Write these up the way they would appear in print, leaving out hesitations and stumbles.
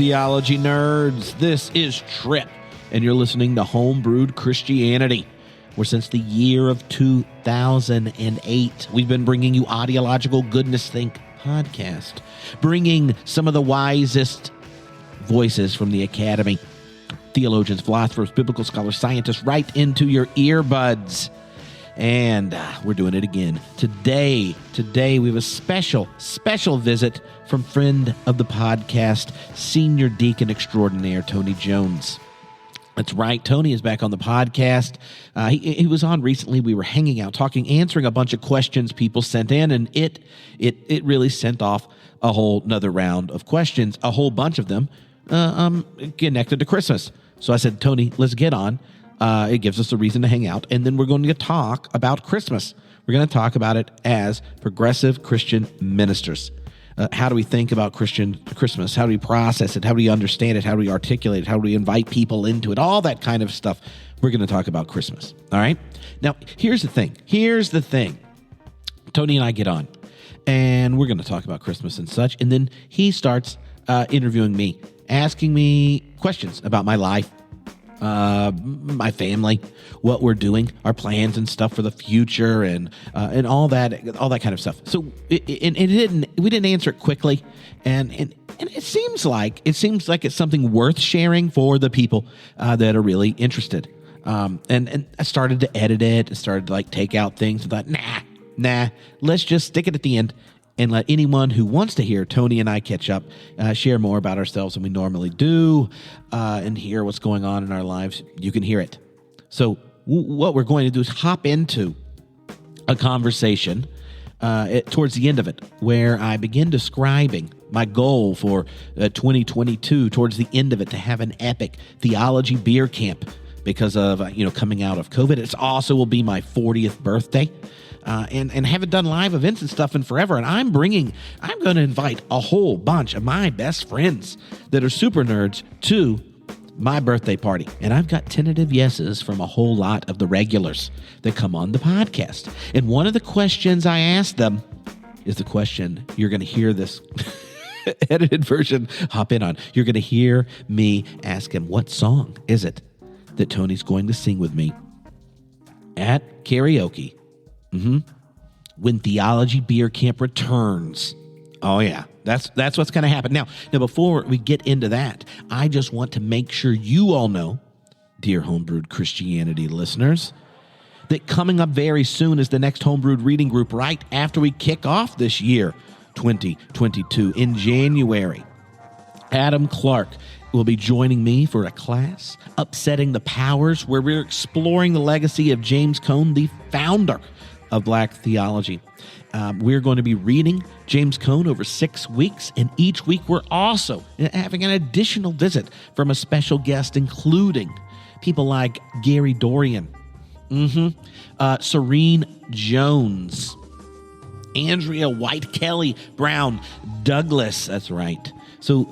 theology nerds. This is Trip, and you're listening to Homebrewed Christianity, where since the year of 2008, we've been bringing you Audiological Goodness Think podcast, bringing some of the wisest voices from the academy, theologians, philosophers, biblical scholars, scientists, right into your earbuds. And we're doing it again. Today we have a special visit from friend of the podcast, Senior Deacon Extraordinaire, Tony Jones. That's right. Tony is back on the podcast. He was on recently. We were hanging out, talking, answering a bunch of questions people sent in, and it really sent off a whole nother round of questions, a whole bunch of them connected to Christmas. So I said, Tony, let's get on. It gives us a reason to hang out, and then we're going to talk about Christmas. We're going to talk about it as progressive Christian ministers. How do we think about Christmas? How do we process it? How do we understand it? How do we articulate it? How do we invite people into it? All that kind of stuff. We're going to talk about Christmas. All right? Now, here's the thing. Tony and I get on, and we're going to talk about Christmas and such, and then he starts interviewing me, asking me questions about my life, my family, what we're doing, our plans and stuff for the future, and all that kind of stuff. So we didn't answer it quickly, and it seems like it's something worth sharing for the people that are really interested. And I started to edit it, and started to take out things, and thought, nah, let's just stick it at the end and let anyone who wants to hear Tony and I catch up, share more about ourselves than we normally do, and hear what's going on in our lives. You can hear it. So what we're going to do is hop into a conversation towards the end of it, where I begin describing my goal for 2022, towards the end of it, to have an epic theology beer camp because of coming out of COVID. It also will be my 40th birthday. And haven't done live events and stuff in forever. And I'm going to invite a whole bunch of my best friends that are super nerds to my birthday party. And I've got tentative yeses from a whole lot of the regulars that come on the podcast. And one of the questions I asked them is the question you're going to hear this edited version hop in on. You're going to hear me ask him, what song is it that Tony's going to sing with me at karaoke? When Theology Beer Camp returns. Oh yeah, that's what's going to happen. Now before we get into that, I just want to make sure you all know, dear Homebrewed Christianity listeners, that coming up very soon is the next Homebrewed reading group right after we kick off this year, 2022, in January. Adam Clark will be joining me for a class, Upsetting the Powers, where we're exploring the legacy of James Cone, the founder of Black theology. We're going to be reading James Cone over 6 weeks, and each week we're also having an additional visit from a special guest, including people like Gary Dorian, Serene Jones, Andrea White, Kelly Brown, Douglas. That's right. So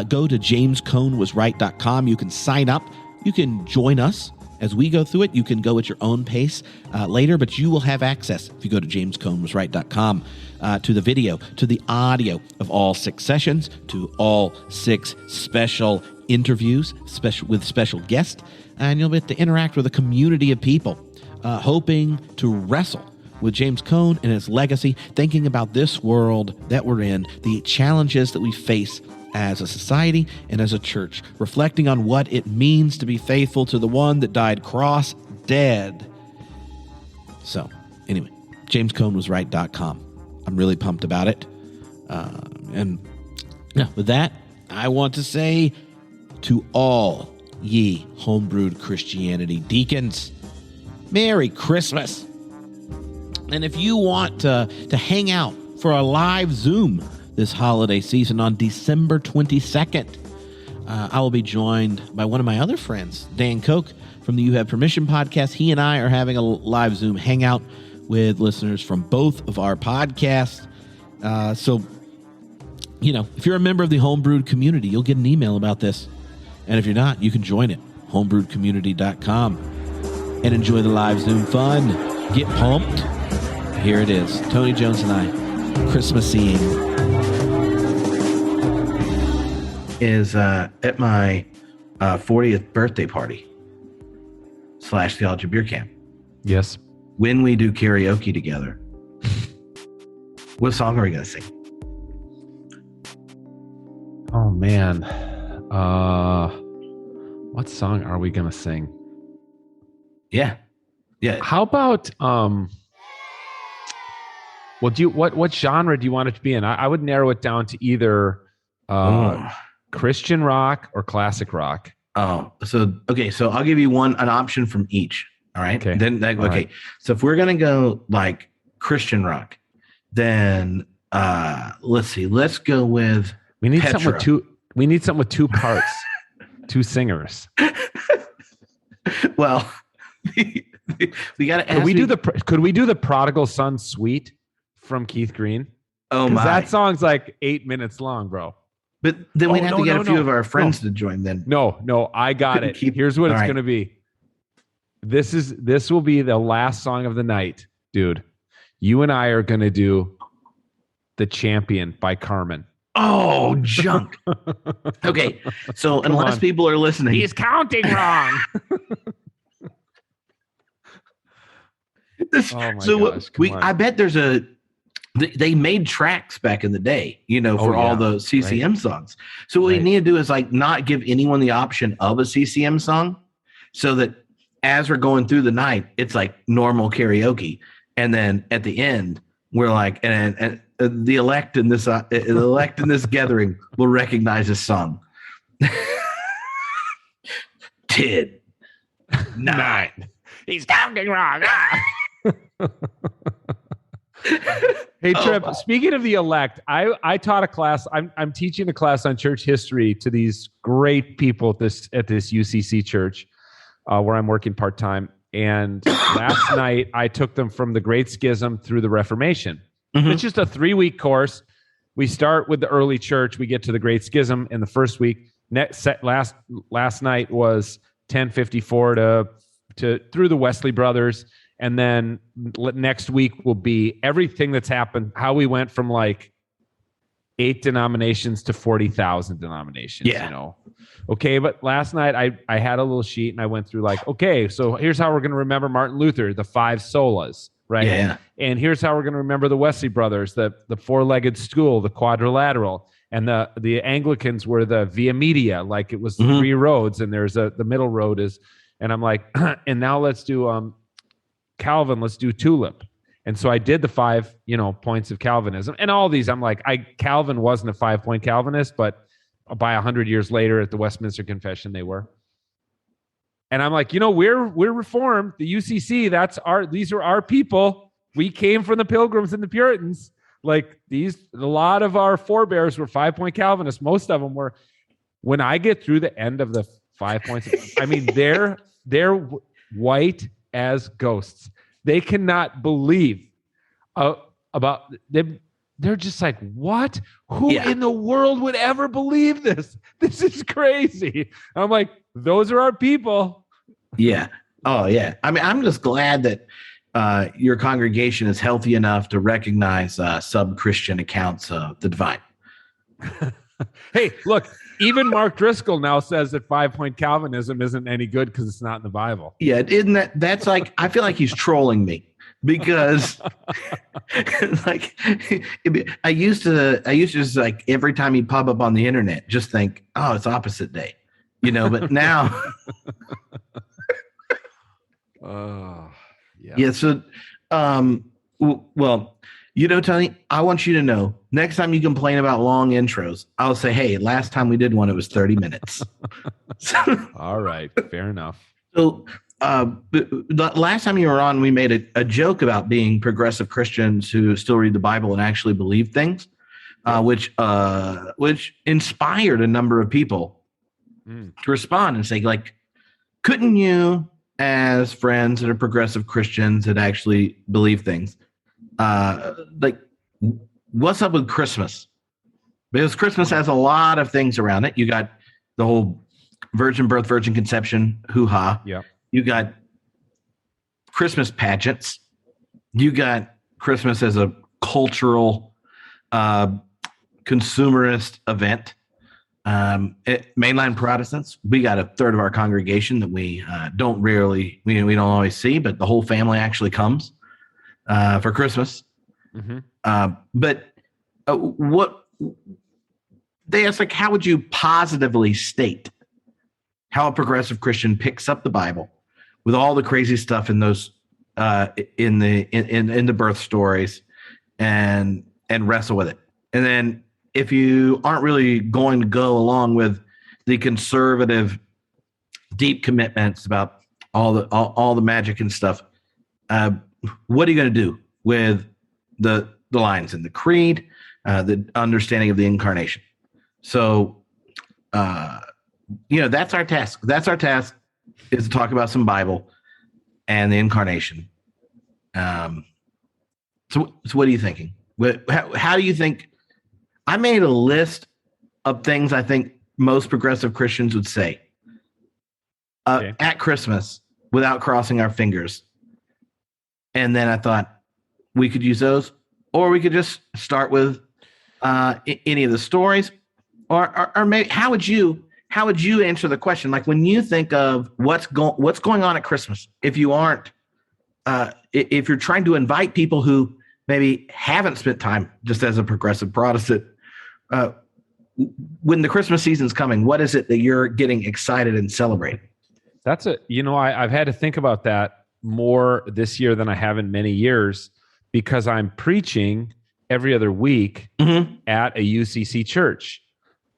go to jamesconewasright.com. You can sign up. You can join us as we go through it. You can go at your own pace later, but you will have access, if you go to jamesconewasright.com, to the video, to the audio of all 6 sessions, to all 6 special interviews with special guests, and you'll get to interact with a community of people hoping to wrestle with James Cone and his legacy, thinking about this world that we're in, the challenges that we face as a society and as a church, reflecting on what it means to be faithful to the one that died cross dead. So, anyway, jamesconewasright.com. I'm really pumped about it. And with that, I want to say to all ye Homebrewed Christianity deacons, Merry Christmas. And if you want to hang out for a live Zoom this holiday season on December 22nd, I will be joined by one of my other friends, Dan Koch from the You Have Permission podcast. He and I are having a live Zoom hangout with listeners from both of our podcasts. So, if you're a member of the Homebrewed community, you'll get an email about this. And if you're not, you can join it, homebrewedcommunity.com, and enjoy the live Zoom fun. Get pumped. Here it is, Tony Jones and I, Christmasying. is at my 40th birthday party / theology beer camp. Yes. When we do karaoke together, what song are we going to sing? Oh man. What song are we going to sing? Yeah. How about what genre do you want it to be in? I would narrow it down to either Christian rock or classic rock. Oh, so I'll give you an option from each. All right. Okay. Okay. Right. So if we're gonna go like Christian rock, then let's see. Let's go with we need Petra. something with two parts, two singers. Well, we got to. Could we do the Prodigal Son Suite from Keith Green? Oh my! That song's like 8 minutes long, bro. But then we'd have to get a few of our friends to join. Then no, I got it. Here's what it's going to be. This will be the last song of the night, dude. You and I are going to do "The Champion" by Carmen. Oh, junk. Okay, so unless people are listening, he's counting wrong. I bet there's they made tracks back in the day, for all those CCM songs. So what we need to do is like not give anyone the option of a CCM song, so that as we're going through the night, it's like normal karaoke, and then at the end we're like, and the elect in this gathering will recognize this song. 10, 9. He's counting wrong. Hey Tripp, speaking of the elect, I taught a class. I'm teaching a class on church history to these great people at this UCC church where I'm working part-time. And last night I took them from the Great Schism through the Reformation. Mm-hmm. It's just a 3-week course. We start with the early church. We get to the Great Schism in the first week. Last night was 1054 to through the Wesley brothers. And then next week will be everything that's happened, how we went from like 8 denominations to 40,000 denominations, Okay, but last night I had a little sheet and I went through like, okay, so here's how we're going to remember Martin Luther, the 5 solas, right? Yeah. And here's how we're going to remember the Wesley brothers, the 4-legged stool, the quadrilateral, and the Anglicans were the via media, like it was 3 roads, and there's the middle road is, and I'm like, and now let's do Calvin, let's do tulip. And so I did the 5, points of Calvinism, and all these, I'm like, Calvin wasn't a 5-point Calvinist, but by 100 years later at the Westminster Confession, they were. And I'm like, we're Reformed, the UCC, these are our people. We came from the Pilgrims and the Puritans. Like a lot of our forebears were 5-point Calvinists. Most of them were. When I get through the end of the 5 points, I mean, they're white as ghosts. They cannot believe about them. They're just like, what? Who in the world would ever believe this? This is crazy. I'm like, those are our people. Yeah. Oh, yeah. I mean, I'm just glad that your congregation is healthy enough to recognize sub-Christian accounts of the divine. Hey, look, even Mark Driscoll now says that 5-point Calvinism isn't any good because it's not in the Bible. Yeah, isn't that's like, I feel like he's trolling me because like I used to just like every time he'd pop up on the internet, just think, oh, it's opposite day, but now. Yeah. So, well, Tony, I want you to know, next time you complain about long intros, I'll say, hey, last time we did one, it was 30 minutes. All right. Fair enough. So the last time you were on, we made a joke about being progressive Christians who still read the Bible and actually believe things, which inspired a number of people to respond and say, like, couldn't you, as friends that are progressive Christians that actually believe things, like, what's up with Christmas? Because Christmas has a lot of things around it. You got the whole virgin birth, virgin conception, hoo-ha. Yeah. You got Christmas pageants. You got Christmas as a cultural, consumerist event. Mainline Protestants, we got a third of our congregation that we we don't always see, but the whole family actually comes for Christmas. Mm-hmm. But what they ask, like, how would you positively state how a progressive Christian picks up the Bible with all the crazy stuff in those in the birth stories and wrestle with it? And then if you aren't really going to go along with the conservative deep commitments about all the magic and stuff, what are you going to do with the lines in the creed, the understanding of the incarnation? So, that's our task. That's our task, is to talk about some Bible and the incarnation. So what are you thinking? How do you think? I made a list of things I think most progressive Christians would say at Christmas without crossing our fingers. And then I thought we could use those, or we could just start with any of the stories, or maybe how would you answer the question? Like, when you think of what's going on at Christmas, if you aren't, if you're trying to invite people who maybe haven't spent time just as a progressive Protestant, when the Christmas season's coming, what is it that you're getting excited and celebrating? That's I've had to think about that more this year than I have in many years, because I'm preaching every other week at a UCC church.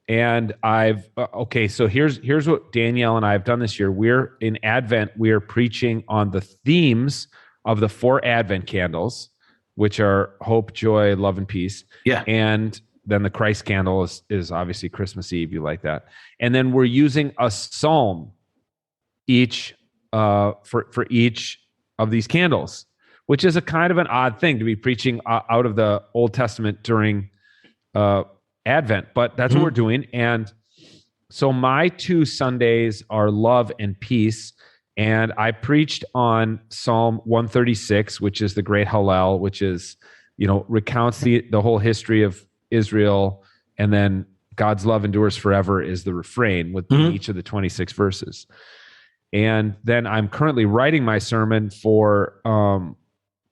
And so here's what Danielle and I have done this year. We're in Advent. We are preaching on the themes of the 4 Advent candles, which are hope, joy, love, and peace. Yeah. And then the Christ candle is obviously Christmas Eve. You like that. And then we're using a psalm each for each of these candles, which is a kind of an odd thing to be preaching out of the Old Testament during Advent, but that's what we're doing. And so my 2 Sundays are love and peace. And I preached on Psalm 136, which is the great Hallel, which is, recounts the whole history of Israel. And then God's love endures forever is the refrain with each of the 26 verses. And then I'm currently writing my sermon for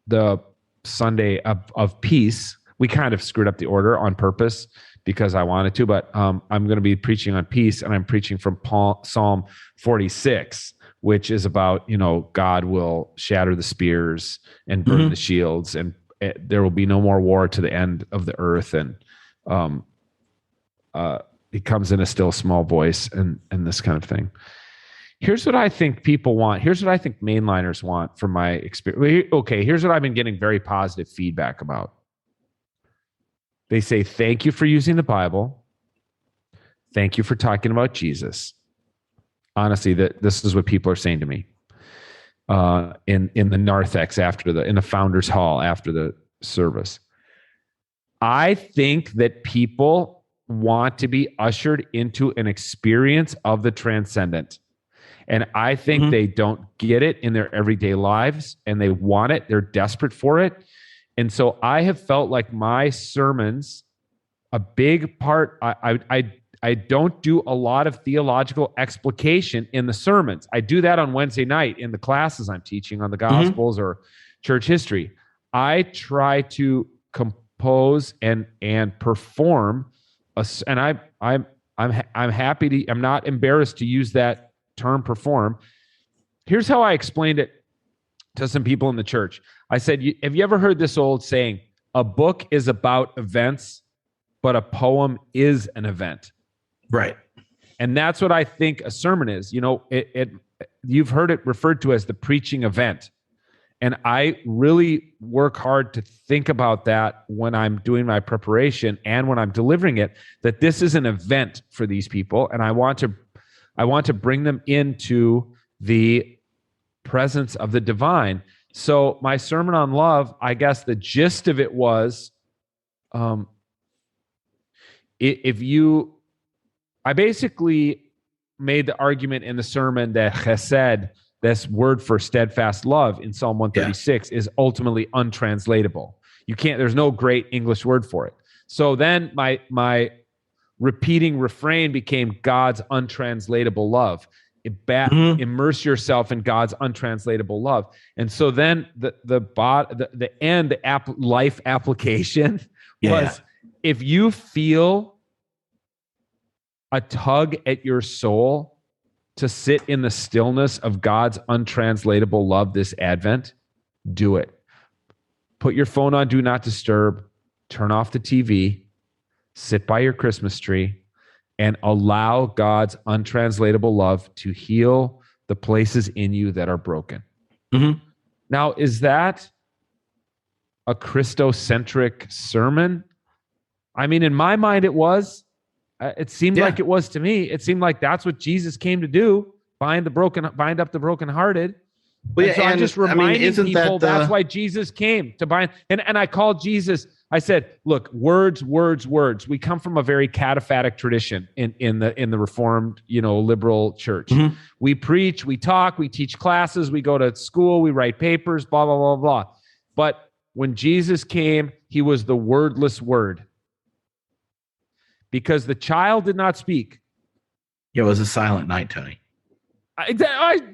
the Sunday of peace. We kind of screwed up the order on purpose because I wanted to, but I'm going to be preaching on peace, and I'm preaching from Psalm 46, which is about, God will shatter the spears and burn the shields, and there will be no more war to the end of the earth. And he comes in a still small voice and this kind of thing. Here's what I think people want. Here's what I think mainliners want from my experience. Okay, here's what I've been getting very positive feedback about. They say, thank you for using the Bible. Thank you for talking about Jesus. Honestly, this is what people are saying to me in the narthex in the Founders Hall after the service. I think that people want to be ushered into an experience of the transcendent. And I think they don't get it in their everyday lives, and they want it. They're desperate for it. And so I have felt like my sermons, a big part, I don't do a lot of theological explication in the sermons. I do that on Wednesday night in the classes I'm teaching on the Gospels or church history. I try to compose and perform, and I'm happy to. I'm not embarrassed to use that term, perform. Here's how I explained it to some people in the church. I said, have you ever heard this old saying, a book is about events, but a poem is an event? Right. And that's what I think a sermon is. You've heard it referred to as the preaching event. And I really work hard to think about that when I'm doing my preparation and when I'm delivering it, that this is an event for these people. And I want to bring them into the presence of the divine. So my sermon on love, I guess the gist of it was, I basically made the argument in the sermon that chesed, this word for steadfast love in Psalm 136, is ultimately untranslatable. There's no great English word for it. So then my repeating refrain became God's untranslatable love. Immerse yourself in God's untranslatable love. And so then life application was, if you feel a tug at your soul to sit in the stillness of God's untranslatable love this Advent, do it. Put your phone on Do Not Disturb, turn off the TV, sit by your Christmas tree, and allow God's untranslatable love to heal the places in you that are broken. Mm-hmm. Now, is that a Christocentric sermon? I mean, in my mind, it was. It seemed like it was to me. It seemed like that's what Jesus came to do: bind up the brokenhearted. Well, so I'm just reminding people that's why Jesus came, to bind. And I called Jesus. I said, look, words. We come from a very cataphatic tradition in the Reformed, liberal church. Mm-hmm. We preach, we talk, we teach classes, we go to school, we write papers, blah, blah, blah, blah. But when Jesus came, he was the wordless word. Because the child did not speak. It was a silent night, Tony.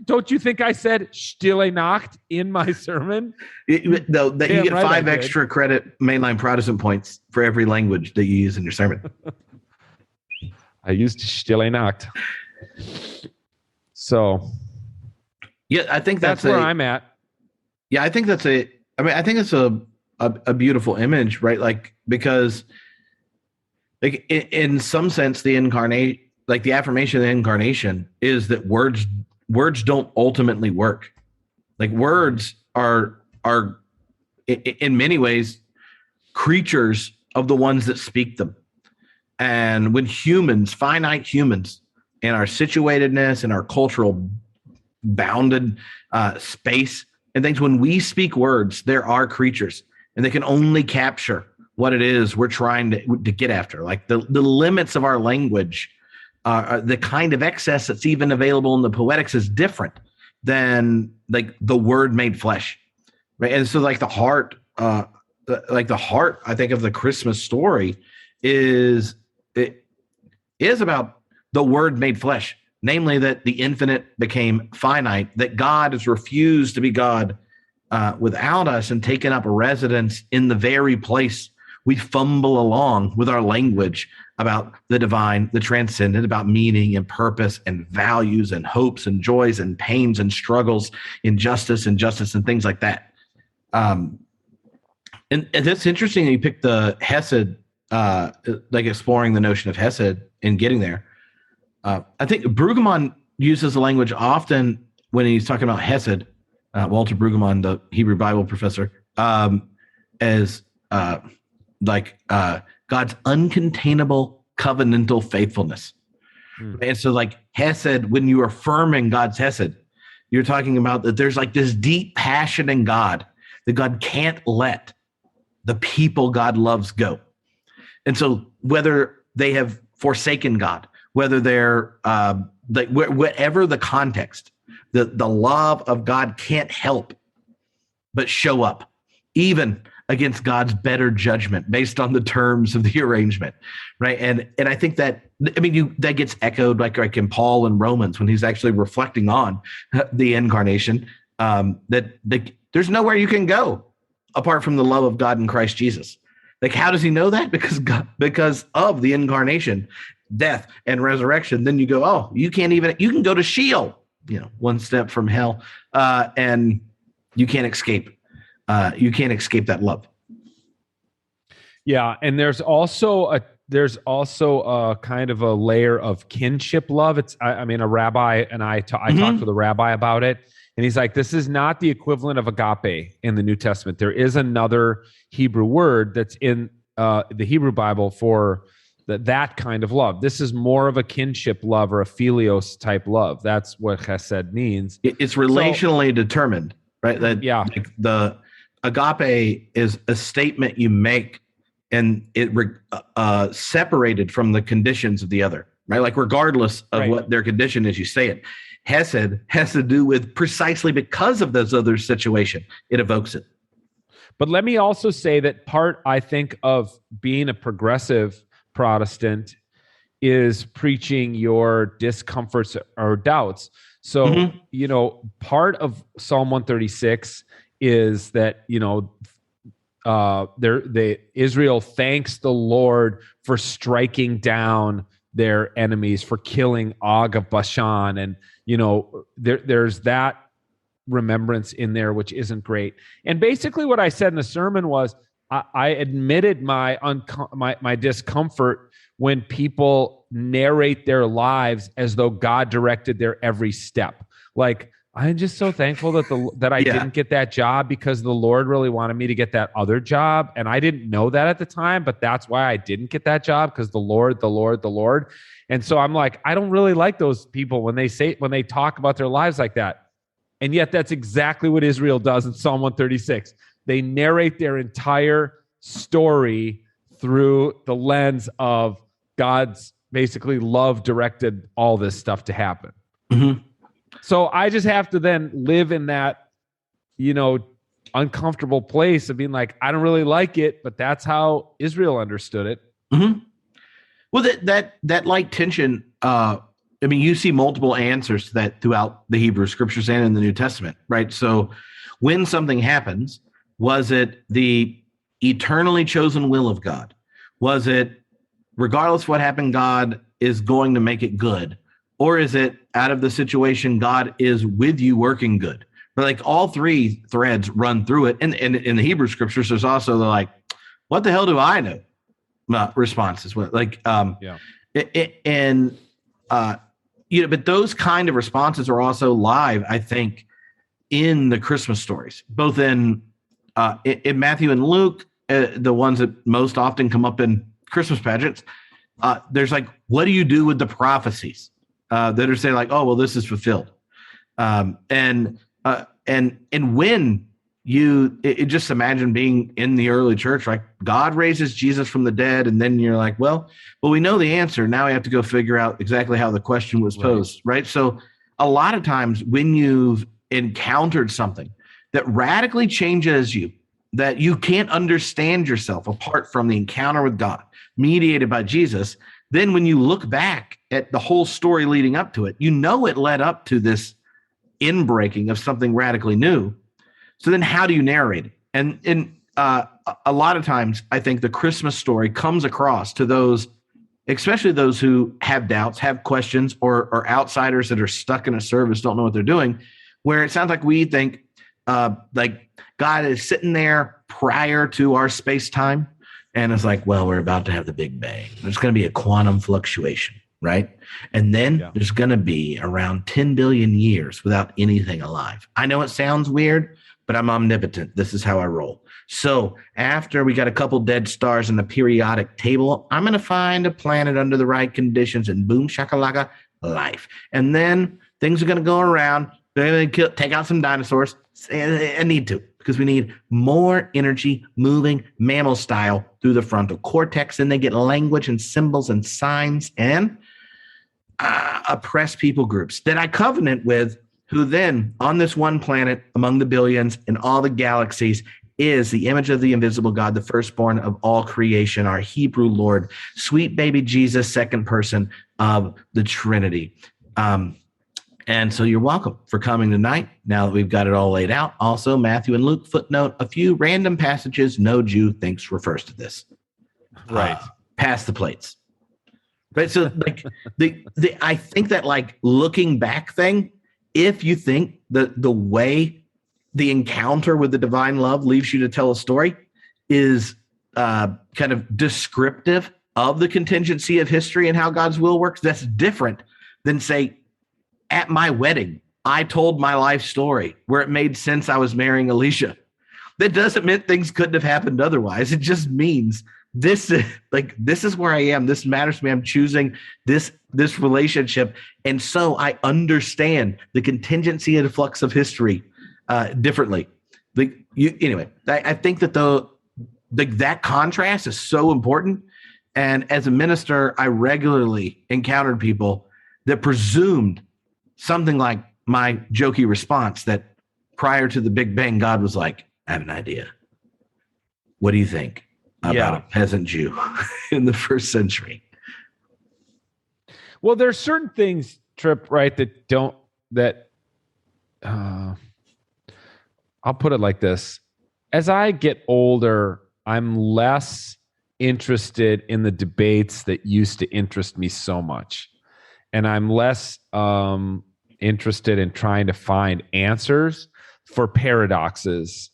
Don't you think I said Stille Nacht in my sermon? You get 5 extra credit mainline Protestant points for every language that you use in your sermon. I used Stille Nacht. So, yeah, I think that's where I'm at. Yeah, I think that's I think it's a beautiful image, right? Like, because like in some sense, the incarnate, like the affirmation of the incarnation, is that words don't ultimately work. Like words are in many ways creatures of the ones that speak them. And when finite humans, in our situatedness, in our cultural bounded space and things, when we speak words, there are creatures, and they can only capture what it is we're trying to get after. Like the limits of our language, the kind of excess that's even available in the poetics is different than like the word made flesh, right? And so like the heart, I think, of the Christmas story is about the word made flesh, namely that the infinite became finite, that God has refused to be God without us and taken up a residence in the very place we fumble along with our language about the divine, the transcendent, about meaning and purpose and values and hopes and joys and pains and struggles, injustice and justice and things like that. And that's interesting that you picked the Hesed, like exploring the notion of Hesed and getting there. I think Brueggemann uses the language often when he's talking about Hesed, Walter Brueggemann, the Hebrew Bible professor, as God's uncontainable covenantal faithfulness. And so like Hesed, when you are affirming God's Hesed, you're talking about that there's like this deep passion in God that God can't let the people God loves go. And so whether they have forsaken God, whether they're whatever the context, the love of God can't help but show up, even against God's better judgment based on the terms of the arrangement, right? And I think that, that gets echoed like in Paul in Romans when he's actually reflecting on the incarnation, that there's nowhere you can go apart from the love of God in Christ Jesus. Like, how does he know that? Because of the incarnation, death and resurrection. Then you go, you can go to Sheol, one step from hell, and you can't escape. You can't escape that love. Yeah, and there's also a kind of a layer of kinship love. A rabbi and I talked with a rabbi about it, and he's like, this is not the equivalent of agape in the New Testament. There is another Hebrew word that's in the Hebrew Bible for that kind of love. This is more of a kinship love or a philios type love. That's what chesed means. It's relationally determined, right? Like the agape is a statement you make, and it separated from the conditions of the other, right? Like regardless of what their condition is, you say it. Hesed has to do with precisely because of those other situation, it evokes it. But let me also say that part, I think, of being a progressive Protestant is preaching your discomforts or doubts. So, part of Psalm 136 is that, Israel thanks the Lord for striking down their enemies, for killing Og of Bashan. And, there's that remembrance in there, which isn't great. And basically what I said in the sermon was I admitted my discomfort when people narrate their lives as though God directed their every step. Like, I'm just so thankful that I didn't get that job because the Lord really wanted me to get that other job. And I didn't know that at the time, but that's why I didn't get that job, because the Lord. And so I'm like, I don't really like those people when they talk about their lives like that. And yet that's exactly what Israel does in Psalm 136. They narrate their entire story through the lens of God's basically love directed all this stuff to happen. Mm-hmm. So I just have to then live in that, uncomfortable place of being like, I don't really like it, but that's how Israel understood it. Mm-hmm. Well, that light tension, you see multiple answers to that throughout the Hebrew scriptures and in the New Testament, right? So when something happens, was it the eternally chosen will of God? Was it, regardless of what happened, God is going to make it good? Or is it out of the situation, God is with you working good? But like all three threads run through it. And in the Hebrew scriptures, there's also the like, what the hell do I know? Responses. Like, but those kind of responses are also live, I think, in the Christmas stories, both in Matthew and Luke, the ones that most often come up in Christmas pageants. There's like, what do you do with the prophecies that are saying like, oh, well, this is fulfilled. And when you just imagine being in the early church, like God raises Jesus from the dead. And then you're like, well, we know the answer. Now we have to go figure out exactly how the question was posed. Right. So a lot of times when you've encountered something that radically changes you, that you can't understand yourself apart from the encounter with God mediated by Jesus, then when you look back at the whole story leading up to it, it led up to this inbreaking of something radically new. So then how do you narrate it? And a lot of times I think the Christmas story comes across to those, especially those who have doubts, have questions, or outsiders that are stuck in a service, don't know what they're doing, where it sounds like we think like God is sitting there prior to our space-time, and it's like, well, we're about to have the Big Bang. There's going to be a quantum fluctuation, right? And then there's going to be around 10 billion years without anything alive. I know it sounds weird, but I'm omnipotent. This is how I roll. So after we got a couple dead stars in the periodic table, I'm going to find a planet under the right conditions, and boom, shakalaka, life. And then things are going to go around. They're going to take out some dinosaurs. I need to, because we need more energy moving mammal style through the frontal cortex. Then they get language and symbols and signs and oppressed people groups that I covenant with, who then on this one planet among the billions in all the galaxies is the image of the invisible God, the firstborn of all creation, our Hebrew Lord, sweet baby Jesus, second person of the Trinity. And so you're welcome for coming tonight. Now that we've got it all laid out, also Matthew and Luke footnote a few random passages no Jew thinks refers to this. Right. Pass the plates. Right. So like I think that like looking back thing, if you think the way the encounter with the divine love leaves you to tell a story is kind of descriptive of the contingency of history and how God's will works, that's different than, say, at my wedding, I told my life story where it made sense I was marrying Alicia. That doesn't mean things couldn't have happened otherwise. It just means this is where I am. This matters to me. I'm choosing this relationship. And so I understand the contingency and flux of history differently. Anyway, I think that that contrast is so important. And as a minister, I regularly encountered people that presumed something like my jokey response that prior to the Big Bang, God was like, I have an idea. What do you think about a peasant Jew in the first century? Well, there's certain things, Tripp, right, I'll put it like this. As I get older, I'm less interested in the debates that used to interest me so much. And I'm less interested in trying to find answers for paradoxes.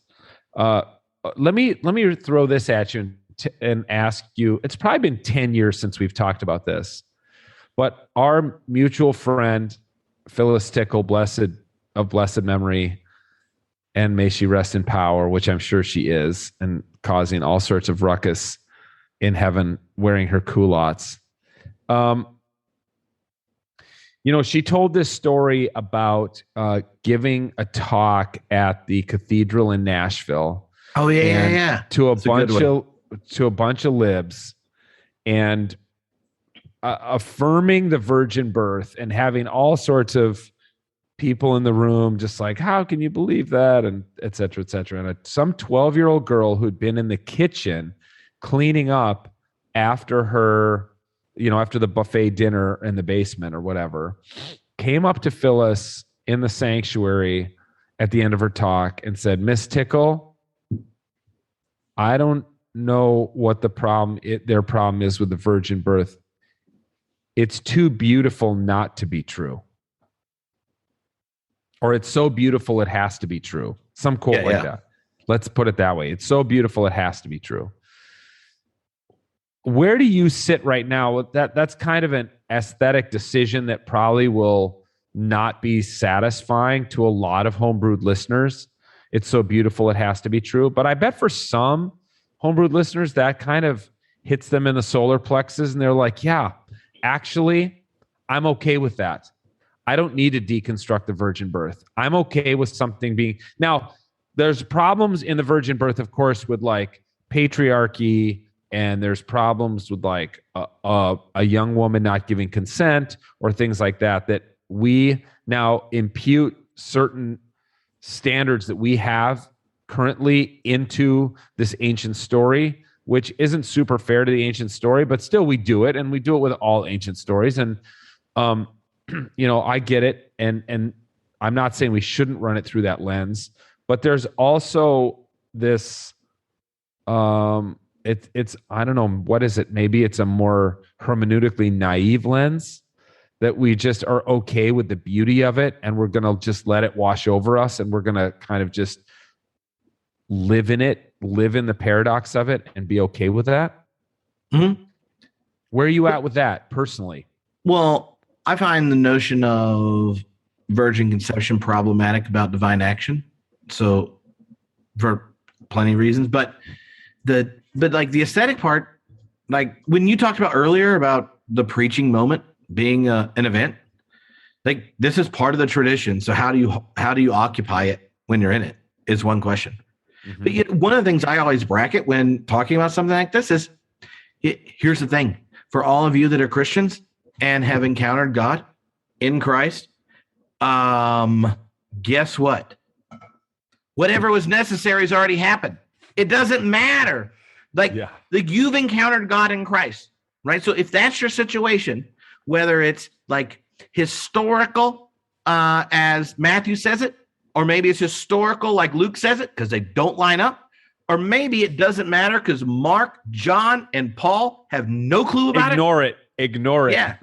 Let me throw this at you and ask you, it's probably been 10 years since we've talked about this, but our mutual friend, Phyllis Tickle, of blessed memory, and may she rest in power, which I'm sure she is, and causing all sorts of ruckus in heaven, wearing her culottes. She told this story about giving a talk at the cathedral in Nashville. Oh yeah. To a bunch of libs, and affirming the virgin birth, and having all sorts of people in the room just like, how can you believe that, and et cetera, et cetera. And some 12-year-old girl who'd been in the kitchen cleaning up after her, after the buffet dinner in the basement or whatever, came up to Phyllis in the sanctuary at the end of her talk and said, Miss Tickle, I don't know what their problem is with the virgin birth. It's too beautiful not to be true. Or it's so beautiful it has to be true. Some quote that. Let's put it that way. It's so beautiful it has to be true. Where do you sit right now? That's kind of an aesthetic decision that probably will not be satisfying to a lot of homebrewed listeners. It's so beautiful it has to be true. But I bet for some homebrewed listeners, that kind of hits them in the solar plexus, and they're like, yeah, actually, I'm okay with that. I don't need to deconstruct the virgin birth. I'm okay with something being... Now, there's problems in the virgin birth, of course, with like patriarchy, and there's problems with like a young woman not giving consent or things like that we now impute certain standards that we have currently into this ancient story, which isn't super fair to the ancient story, but still we do it, and we do it with all ancient stories. And I get it, and I'm not saying we shouldn't run it through that lens, but there's also this it's I don't know, what is it? Maybe it's a more hermeneutically naive lens that we just are okay with the beauty of it, and we're going to just let it wash over us, and we're going to kind of just live in the paradox of it and be okay with that. Mm-hmm. Where are you at with that personally? Well, I find the notion of virgin conception problematic about divine action. So for plenty of reasons, but like the aesthetic part, like when you talked about earlier about the preaching moment being an event, like this is part of the tradition. So how do you occupy it when you're in it is one question. Mm-hmm. But yet, one of the things I always bracket when talking about something like this is, here's the thing. For all of you that are Christians and have encountered God in Christ, guess what? Whatever was necessary has already happened. It doesn't matter. Like you've encountered God in Christ, right? So if that's your situation, whether it's like historical, as Matthew says it, or maybe it's historical like Luke says it because they don't line up, or maybe it doesn't matter because Mark, John, and Paul have no clue about it. Ignore it. Yeah.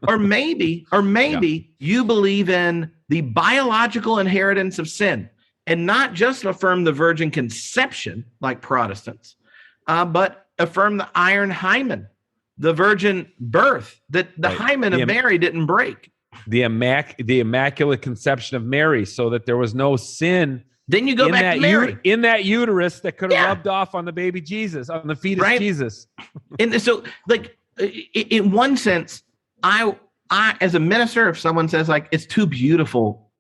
Or maybe you believe in the biological inheritance of sin and not just affirm the virgin conception like Protestants, but affirm the iron hymen, the virgin birth, that the hymen of Mary didn't break. The immaculate conception of Mary, so that there was no sin. Then you go back to Mary in that uterus that could have rubbed off on the baby Jesus, on the fetus Jesus. And so, like, in one sense, I as a minister, if someone says like it's too beautiful,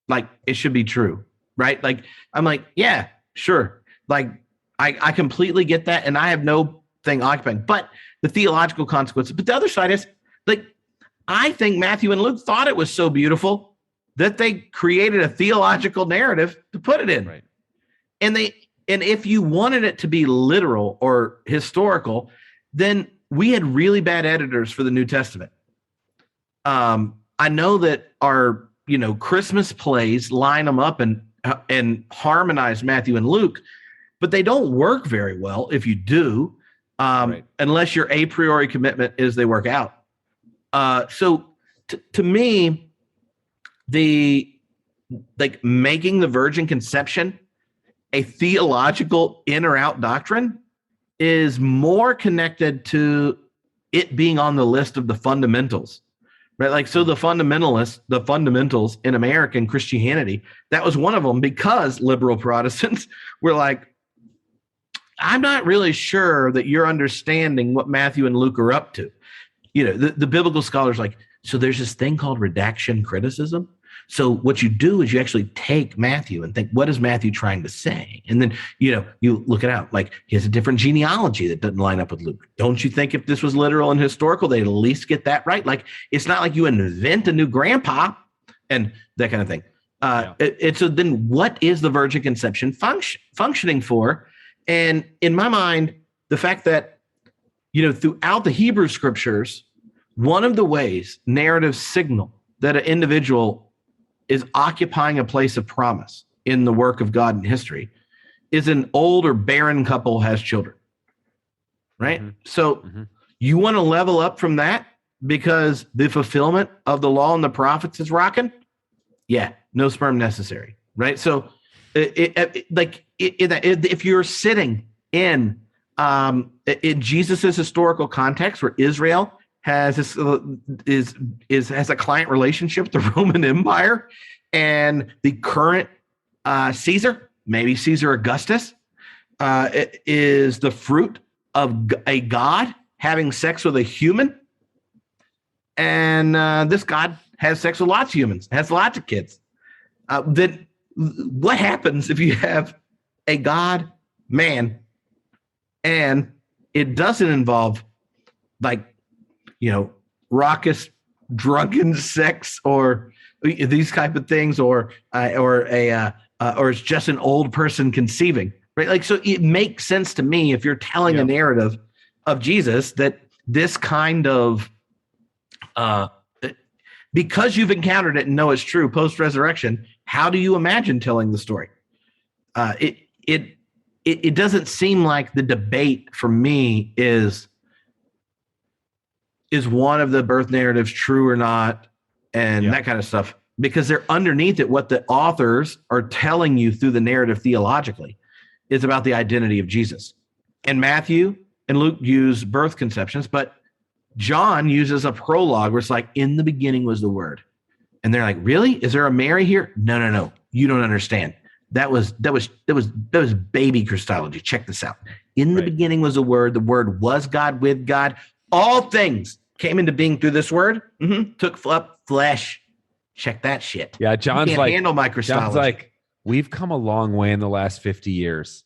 like it should be true, right? Like I'm like, yeah, sure. Like I completely get that, and I have no thing occupying, but the theological consequences. But the other side is like, I think Matthew and Luke thought it was so beautiful that they created a theological narrative to put it in. Right. And if you wanted it to be literal or historical, then we had really bad editors for the New Testament. I know that our Christmas plays line them up and harmonize Matthew and Luke, but they don't work very well if you do, unless your a priori commitment is they work out. So to me, making the virgin conception a theological in or out doctrine is more connected to it being on the list of the fundamentals, right? Like, so the fundamentals in American Christianity, that was one of them, because liberal Protestants were like, I'm not really sure that you're understanding what Matthew and Luke are up to. The biblical scholars like, so there's this thing called redaction criticism. So what you do is you actually take Matthew and think, what is Matthew trying to say? And then, you look it out. Like, he has a different genealogy that doesn't line up with Luke. Don't you think if this was literal and historical, they'd at least get that right? Like, it's not like you invent a new grandpa and that kind of thing. So then what is the virgin conception functioning for? And in my mind, the fact that, throughout the Hebrew scriptures, one of the ways narratives signal that an individual is occupying a place of promise in the work of God in history is an old or barren couple has children, right? Mm-hmm. So you want to level up from that because the fulfillment of the law and the prophets is rocking? Yeah, no sperm necessary, right? So if you're sitting in Jesus's historical context where Israel has has a client relationship with the Roman Empire, and the current Caesar, maybe Caesar Augustus, is the fruit of a god having sex with a human, and this god has sex with lots of humans, has lots of kids. Then what happens if you have a god man and it doesn't involve raucous, drunken sex or these type of things, or it's just an old person conceiving, right? Like, so it makes sense to me if you're telling a narrative of Jesus that this kind of, because you've encountered it and know it's true post-resurrection, how do you imagine telling the story? It doesn't seem like the debate for me is one of the birth narratives true or not, and that kind of stuff, because they're underneath it. What the authors are telling you through the narrative theologically is about the identity of Jesus. And Matthew and Luke use birth conceptions, but John uses a prologue where it's like, in the beginning was the Word. And they're like, really? Is there a Mary here? No. You don't understand. That was baby Christology. Check this out. In the beginning was the Word. The Word was God with God. All things came into being through this Word. Took up flesh. Check that shit. Yeah, John's can't like, handle my Christology. John's like, we've come a long way in the last 50 years.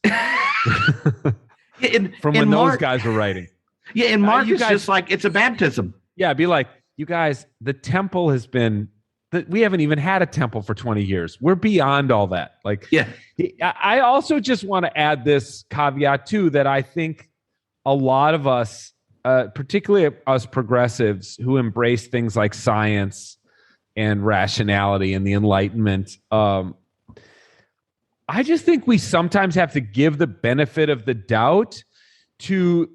From when those guys were writing. Yeah, and Mark is just like, it's a baptism. Yeah, be like, you guys, the temple has been, we haven't even had a temple for 20 years. We're beyond all that. Like, yeah. I also just want to add this caveat too, that I think a lot of us, particularly us progressives who embrace things like science and rationality and the Enlightenment, I just think we sometimes have to give the benefit of the doubt to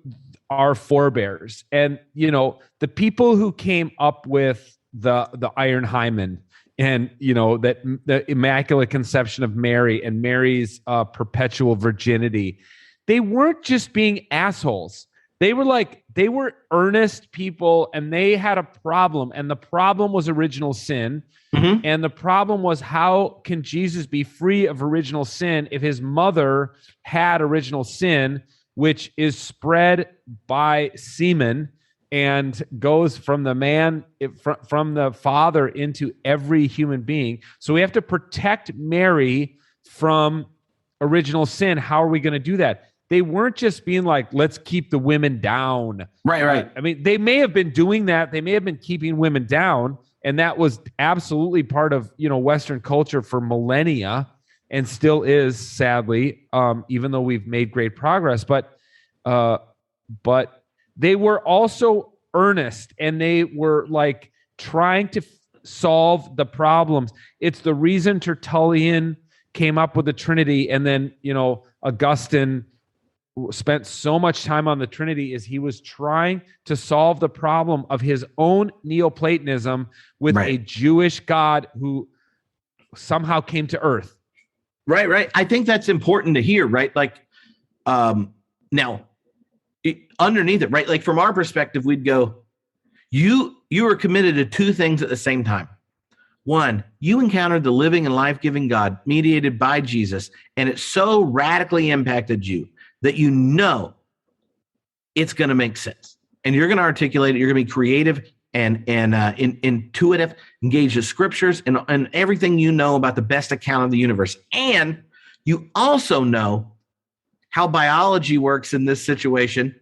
our forebears. And, the people who came up with the iron hymen and, that the Immaculate Conception of Mary and Mary's perpetual virginity, they weren't just being assholes. They were earnest people, and they had a problem. And the problem was original sin. Mm-hmm. And the problem was, how can Jesus be free of original sin if his mother had original sin, which is spread by semen and goes from the man, from the father into every human being. So we have to protect Mary from original sin. How are we going to do that? They weren't just being like, let's keep the women down. Right. I mean, they may have been doing that. They may have been keeping women down. And that was absolutely part of, Western culture for millennia, and still is, sadly, even though we've made great progress. But they were also earnest, and they were like trying to solve the problems. It's the reason Tertullian came up with the Trinity, and then, Augustine spent so much time on the Trinity, is he was trying to solve the problem of his own Neoplatonism with a Jewish God who somehow came to earth. Right. I think that's important to hear, right? Like, now, underneath it, right? Like from our perspective, we'd go, you are committed to two things at the same time. One, you encountered the living and life-giving God mediated by Jesus, and it so radically impacted you that you know it's going to make sense. And you're going to articulate it. You're going to be creative and intuitive, engage the scriptures and everything you know about the best account of the universe. And you also know how biology works in this situation.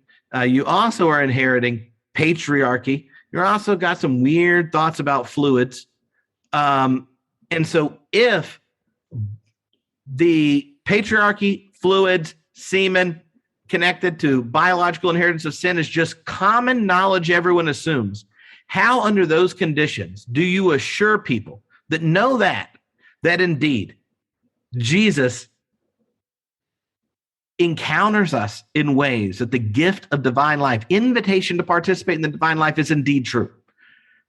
You also are inheriting patriarchy. You're also got some weird thoughts about fluids. And so if the patriarchy, fluids, semen connected to biological inheritance of sin is just common knowledge everyone assumes, how under those conditions do you assure people that know that indeed Jesus encounters us in ways that the gift of divine life, invitation to participate in the divine life, is indeed true?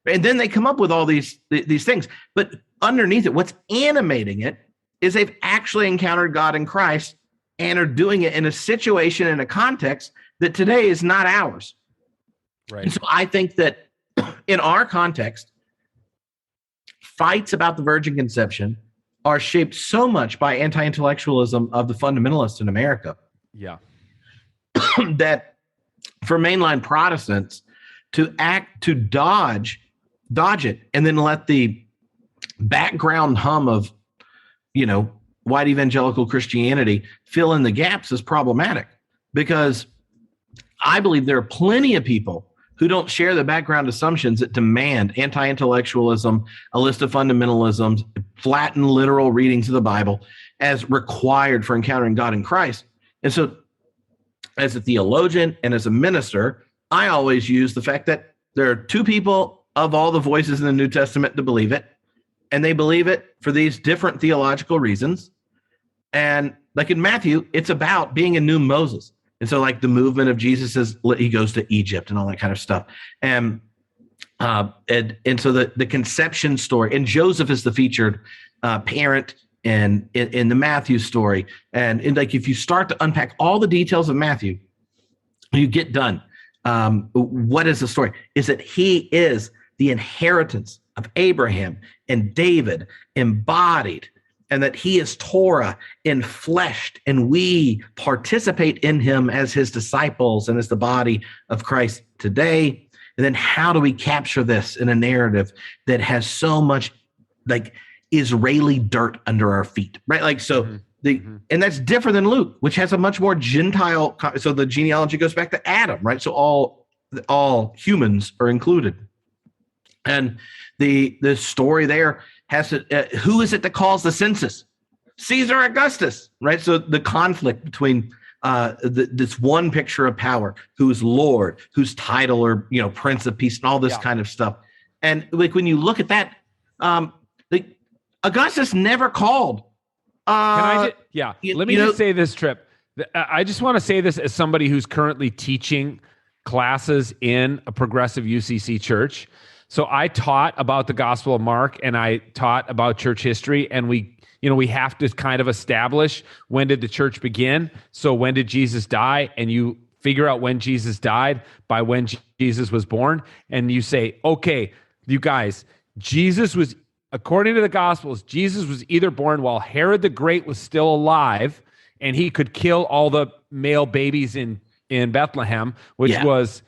And then they come up with all these things. But underneath it, what's animating it is they've actually encountered God in Christ and are doing it in a situation, in a context that today is not ours. Right. And so I think that in our context, fights about the virgin conception are shaped so much by anti-intellectualism of the fundamentalists in America. Yeah. That for mainline Protestants to dodge it and then let the background hum of, white evangelical Christianity fill in the gaps is problematic, because I believe there are plenty of people who don't share the background assumptions that demand anti-intellectualism, a list of fundamentalisms, flattened literal readings of the Bible as required for encountering God in Christ. And so as a theologian and as a minister, I always use the fact that there are two people of all the voices in the New Testament to believe it, and they believe it for these different theological reasons. And like in Matthew, it's about being a new Moses. And so like the movement of Jesus is he goes to Egypt and all that kind of stuff. And so the conception story, and Joseph is the featured parent in the Matthew story. And like if you start to unpack all the details of Matthew, you get done. What is the story? Is that he is the inheritance of Abraham and David embodied, and that he is Torah enfleshed, and we participate in him as his disciples and as the body of Christ today. And then how do we capture this in a narrative that has so much like Israeli dirt under our feet, right? Like, so and that's different than Luke, which has a much more Gentile. So the genealogy goes back to Adam, right? So all humans are included. And the story there has to, who is it that calls the census? Caesar Augustus, right? So the conflict between this one picture of power, who's Lord, whose title, or Prince of Peace, and all this kind of stuff. And like when you look at that, Augustus never called. Let me just say this, Tripp. I just want to say this as somebody who's currently teaching classes in a progressive UCC church. So I taught about the Gospel of Mark, and I taught about church history, and we have to kind of establish, when did the church begin? So when did Jesus die? And you figure out when Jesus died by when Jesus was born. And you say, okay, you guys, Jesus was, according to the Gospels, Jesus was either born while Herod the Great was still alive, and he could kill all the male babies in Bethlehem, which was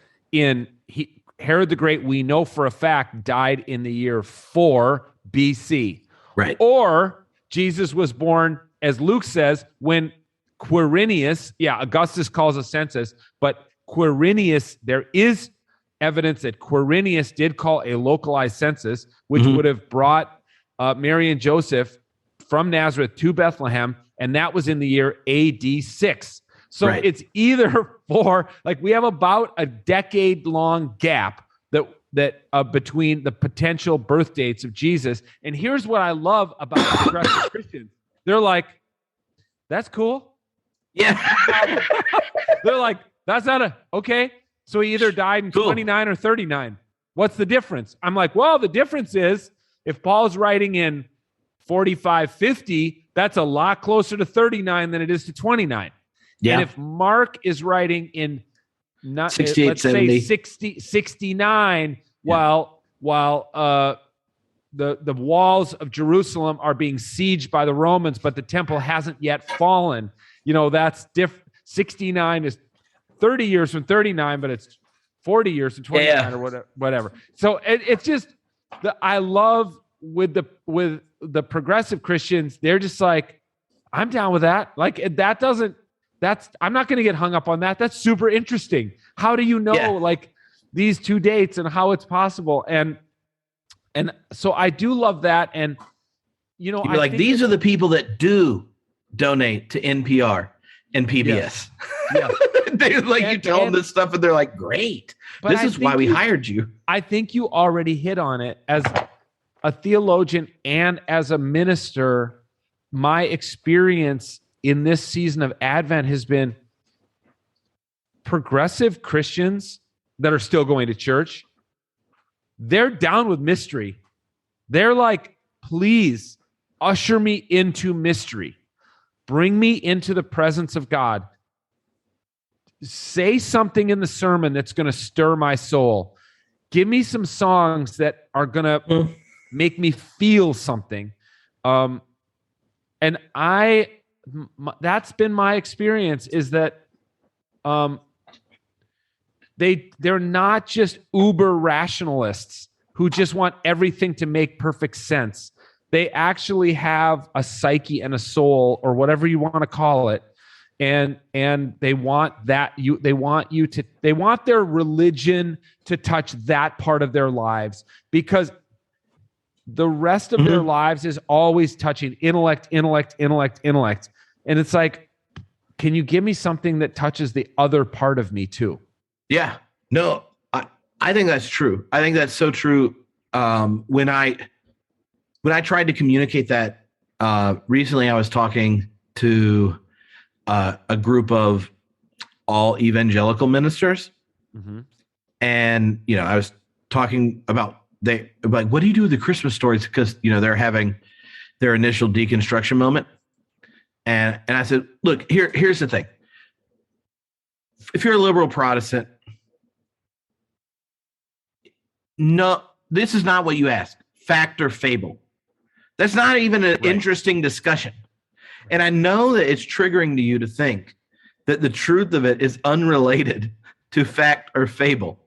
Herod the Great, we know for a fact, died in the year 4 BC. Right. Or Jesus was born, as Luke says, when Quirinius, Augustus calls a census, but Quirinius, there is evidence that Quirinius did call a localized census, which would have brought Mary and Joseph from Nazareth to Bethlehem, and that was in the year AD 6. So it's either we have about a decade-long gap that between the potential birth dates of Jesus. And here's what I love about progressive Christians. They're like, that's cool. Yeah. They're like, that's not okay. So he either died in 29 or 39. What's the difference? I'm like, well, the difference is if Paul's writing in 45, 50, that's a lot closer to 39 than it is to 29. Yeah. And if Mark is writing in 68, let's 70. say 60, 69, while the walls of Jerusalem are being sieged by the Romans, but the temple hasn't yet fallen, that's different. 69 is 30 years from 39, but it's 40 years from 29 or whatever. So it's just I love with the progressive Christians, they're just like, I'm down with that. Like I'm not going to get hung up on that. That's super interesting. How do you know like these two dates and how it's possible? And so I do love that. And you'd be like, these are the people that do donate to NPR and PBS. Yes. Yeah. They like you tell them this stuff and they're like, great. This is why we hired you. I think you already hit on it. As a theologian and as a minister, my experience in this season of Advent has been progressive Christians that are still going to church. They're down with mystery. They're like, please usher me into mystery. Bring me into the presence of God. Say something in the sermon that's going to stir my soul. Give me some songs that are going to make me feel something. And that's been my experience, is that they're not just uber rationalists who just want everything to make perfect sense. They actually have a psyche and a soul, or whatever you want to call it. And they want they want their religion to touch that part of their lives, because the rest of their lives is always touching intellect. And it's like, can you give me something that touches the other part of me too? Yeah, no, I think that's true. I think that's so true. When I tried to communicate that recently, I was talking to a group of all evangelical ministers. And, I was talking about, like, what do you do with the Christmas stories? Because, they're having their initial deconstruction moment. And I said, look, here's the thing. If you're a liberal Protestant, no, this is not what you ask. Fact or fable. That's not even an interesting discussion. And I know that it's triggering to you to think that the truth of it is unrelated to fact or fable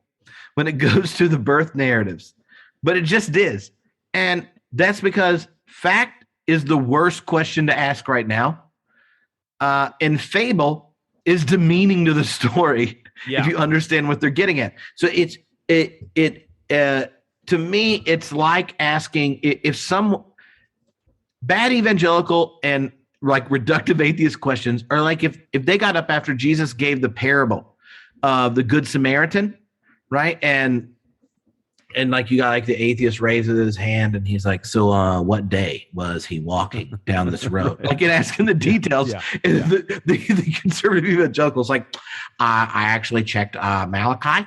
when it goes to the birth narratives. But it just is. And that's because fact is the worst question to ask right now. And fable is demeaning to the story if you understand what they're getting at. So to me, it's like asking if some bad evangelical and like reductive atheist questions are like if they got up after Jesus gave the parable of the Good Samaritan, right? And like you got like the atheist raises his hand and he's like, so what day was he walking down this road? Like in asking the details. The conservative evangelicals like, I actually checked Malachi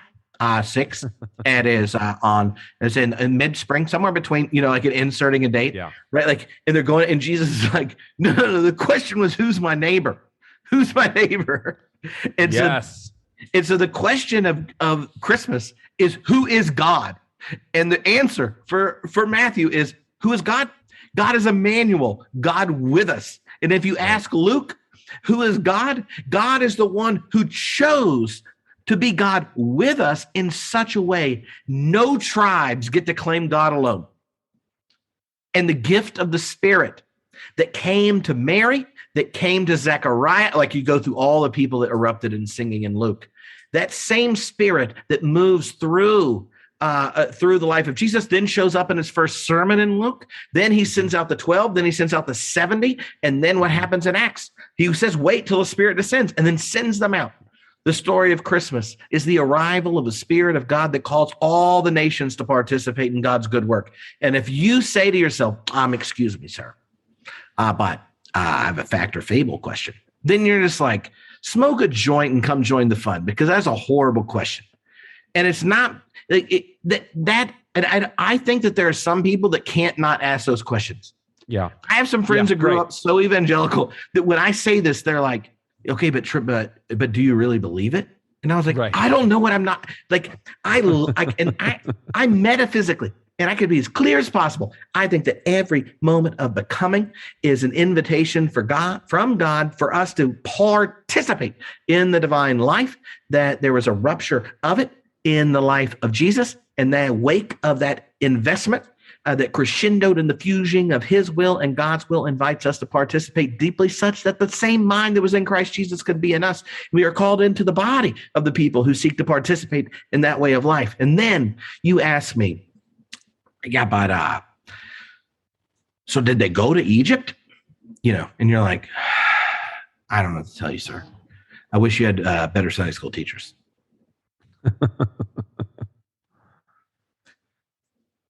6. It is it's in mid-spring, somewhere between, like inserting a date, right? Like, and they're going, and Jesus is like, no, the question was, who's my neighbor? Who's my neighbor? And so the question of Christmas is, who is God? And the answer for Matthew is, who is God? God is Emmanuel, God with us. And if you ask Luke, who is God? God is the one who chose to be God with us in such a way no tribes get to claim God alone. And the gift of the Spirit that came to Mary, that came to Zechariah, like you go through all the people that erupted in singing in Luke, that same Spirit that moves through the life of Jesus, then shows up in his first sermon in Luke. Then he sends out the 12, then he sends out the 70. And then what happens in Acts? He says, wait till the Spirit descends, and then sends them out. The story of Christmas is the arrival of the Spirit of God that calls all the nations to participate in God's good work. And if you say to yourself, excuse me, sir, but I have a fact or fable question, then you're just like, smoke a joint and come join the fun, because that's a horrible question. And it's not I think that there are some people that can't not ask those questions. Yeah. I have some friends that grew up so evangelical that when I say this, they're like, okay, but do you really believe it? And I was like, I don't know what I'm not like. I metaphysically, and I could be as clear as possible. I think that every moment of becoming is an invitation from God for us to participate in the divine life, that there was a rupture of it in the life of Jesus, and that wake of that investment that crescendoed in the fusing of his will and God's will invites us to participate deeply, such that the same mind that was in Christ Jesus could be in us. We are called into the body of the people who seek to participate in that way of life. And then you ask me, but so did they go to Egypt? And you're like, I don't know what to tell you, sir. I wish you had better Sunday school teachers.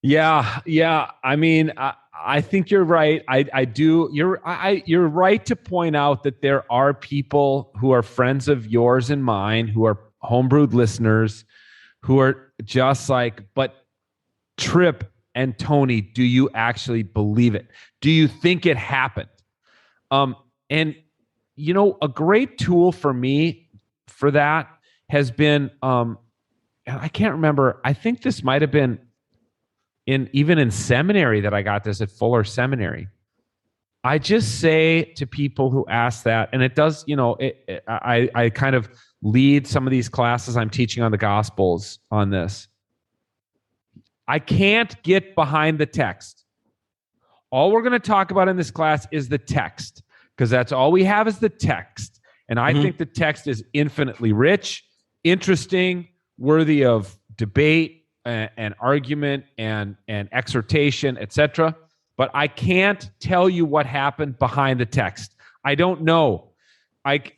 Yeah. I mean, I think you're right. I do. You're right to point out that there are people who are friends of yours and mine, who are homebrewed listeners, who are just like, but Tripp and Tony, do you actually believe it? Do you think it happened? And a great tool for me for that has been, I can't remember. I think this might have been even in seminary that I got this at Fuller Seminary. I just say to people who ask that, and it does, I kind of lead some of these classes I'm teaching on the Gospels on this. I can't get behind the text. All we're going to talk about in this class is the text, because that's all we have is the text. And I think the text is infinitely rich, interesting, worthy of debate and argument and exhortation, etc. But I can't tell you what happened behind the text. I don't know.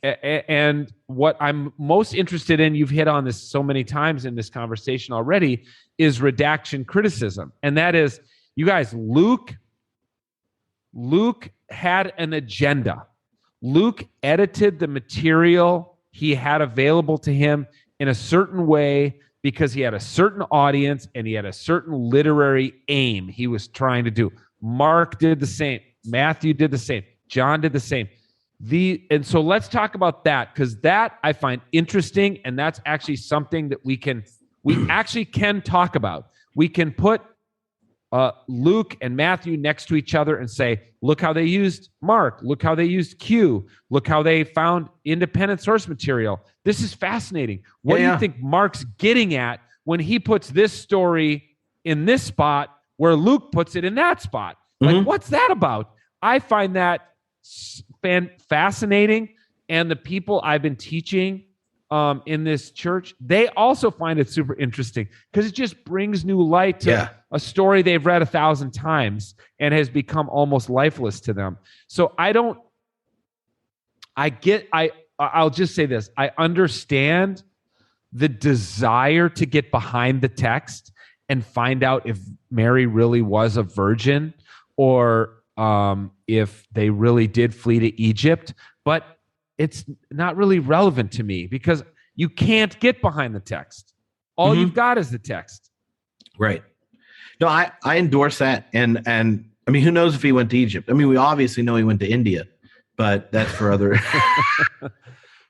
And what I'm most interested in, you've hit on this so many times in this conversation already, is redaction criticism. And that is, you guys, Luke had an agenda. Luke edited the material he had available to him in a certain way because he had a certain audience and he had a certain literary aim he was trying to do. Mark did the same. Matthew did the same. John did the same. And so let's talk about that, because that I find interesting, and that's actually something that we actually can talk about. We can put Luke and Matthew next to each other and say, look how they used Mark. Look how they used Q. Look how they found independent source material. This is fascinating. What do you think Mark's getting at when he puts this story in this spot where Luke puts it in that spot? Like, what's that about? I find that fascinating. And the people I've been teaching in this church, they also find it super interesting, because it just brings new light to a story they've read 1,000 times and has become almost lifeless to them. So I'll just say this. I understand the desire to get behind the text and find out if Mary really was a virgin, or if they really did flee to Egypt, but it's not really relevant to me, because you can't get behind the text. All you've got is the text. Right. No, I endorse that. And I mean, who knows if he went to Egypt? I mean, we obviously know he went to India, but that's for other.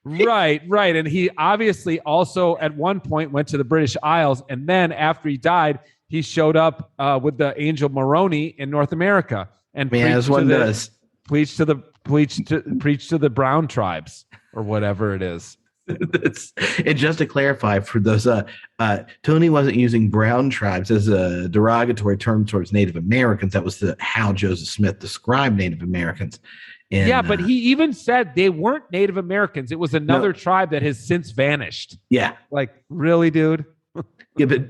Right. And he obviously also at one point went to the British Isles. And then after he died, he showed up with the angel Moroni in North America and preached to the brown tribes, or whatever it is. And just to clarify for those, Tony wasn't using brown tribes as a derogatory term towards Native Americans. That was how Joseph Smith described Native Americans. And, but he even said they weren't Native Americans. It was another tribe that has since vanished. Yeah. Like, really, dude? Yeah, but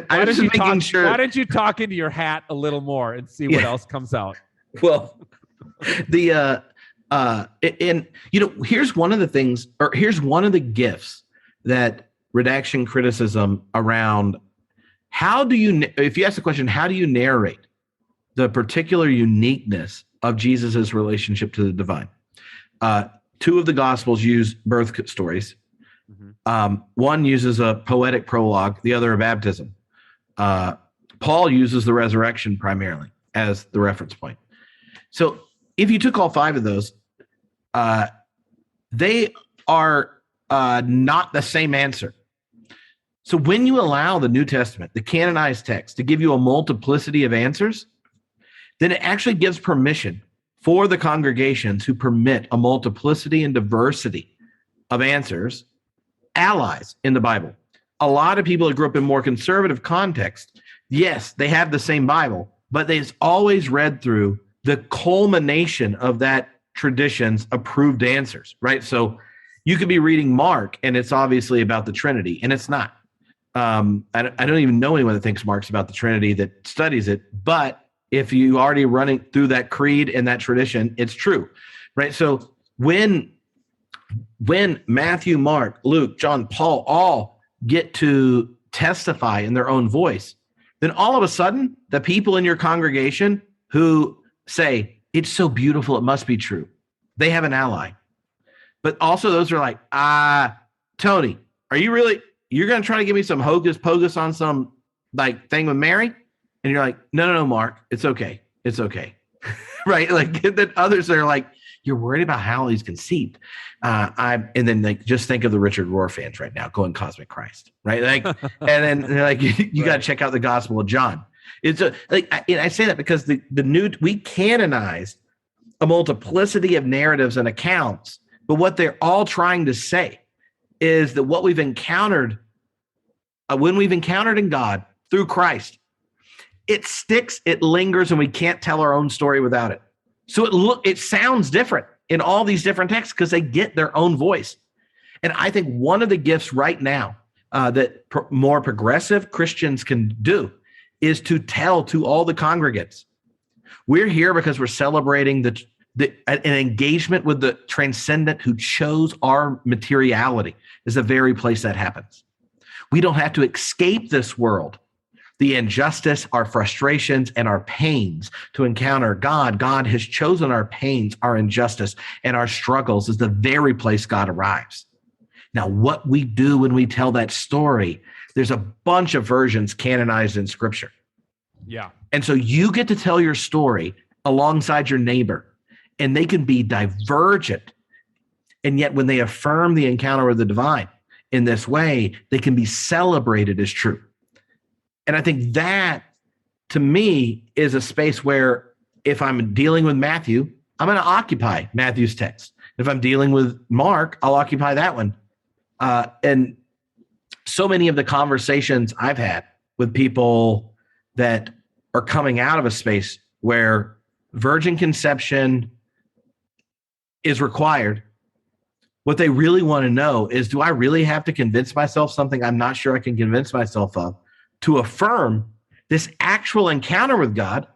why don't you talk into your hat a little more and see what else comes out? Well, here's one of the things, or here's one of the gifts that redaction criticism around if you ask the question, how do you narrate the particular uniqueness of Jesus's relationship to the divine? Two of the Gospels use birth stories. Mm-hmm. One uses a poetic prologue, the other a baptism. Paul uses the resurrection primarily as the reference point. So if you took all five of those, they are not the same answer. So when you allow the New Testament, the canonized text, to give you a multiplicity of answers, then it actually gives permission for the congregations who permit a multiplicity and diversity of answers, allies in the Bible. A lot of people that grew up in more conservative context, yes, they have the same Bible, but they've always read through the culmination of that tradition's approved answers, right? So you could be reading Mark, and it's obviously about the Trinity, and it's not. I don't even know anyone that thinks Mark's about the Trinity that studies it, but if you already running through that creed and that tradition, it's true, right? So when Matthew, Mark, Luke, John, Paul all get to testify in their own voice, then all of a sudden, the people in your congregation who say, it's so beautiful, it must be true, they have an ally. But also those are like, Tony, are you really, you're going to try to give me some hocus pocus on some like thing with Mary? And you're like, no, Mark, it's okay. It's okay. Right? Like then others are like, you're worried about how he's conceived. And then like, just think of the Richard Rohr fans right now going Cosmic Christ, right? Like, and then they're like, you got to check out the Gospel of John. It's I say that because we canonized a multiplicity of narratives and accounts, but what they're all trying to say is that what we've encountered, when we've encountered in God through Christ, it sticks, it lingers, and we can't tell our own story without it. So it sounds different in all these different texts because they get their own voice. And I think one of the gifts right now that more progressive Christians can do is to tell to all the congregants, we're here because we're celebrating an engagement with the transcendent who chose our materiality is the very place that happens. We don't have to escape this world, the injustice, our frustrations, and our pains to encounter God. God has chosen our pains, our injustice, and our struggles as the very place God arrives. Now, what we do when we tell that story, there's a bunch of versions canonized in Scripture. Yeah. And so you get to tell your story alongside your neighbor, and they can be divergent. And yet when they affirm the encounter with the divine in this way, they can be celebrated as true. And I think that, to me, is a space where if I'm dealing with Matthew, I'm going to occupy Matthew's text. If I'm dealing with Mark, I'll occupy that one. And so many of the conversations I've had with people that are coming out of a space where virgin conception is required, what they really want to know is, do I really have to convince myself something I'm not sure I can convince myself of to affirm this actual encounter with God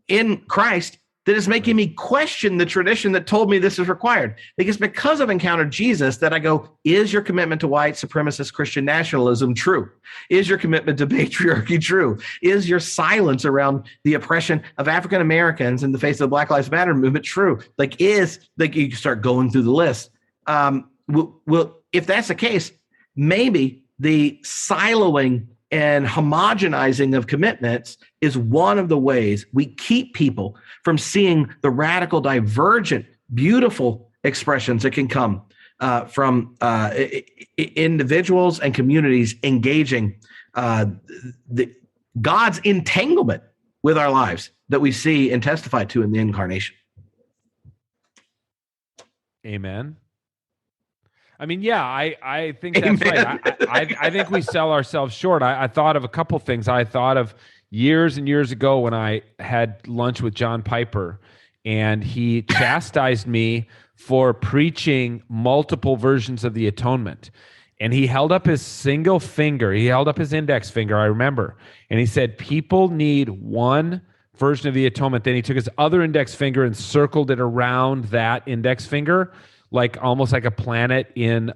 in Christ that is making me question the tradition that told me this is required? Because I've encountered Jesus that I go, is your commitment to white supremacist Christian nationalism true? Is your commitment to patriarchy true? Is your silence around the oppression of African Americans in the face of the Black Lives Matter movement true? You start going through the list. Well, if that's the case, maybe the siloing and homogenizing of commitments is one of the ways we keep people from seeing the radical, divergent, beautiful expressions that can come from individuals and communities engaging God's entanglement with our lives that we see and testify to in the incarnation. Amen. I mean, yeah, I think that's right. I think we sell ourselves short. I thought of a couple things. I thought of years and years ago when I had lunch with John Piper, and he chastised me for preaching multiple versions of the atonement. And he held up his single finger. He held up his index finger, I remember. And he said, people need one version of the atonement. Then he took his other index finger and circled it around that index finger, like almost like a planet in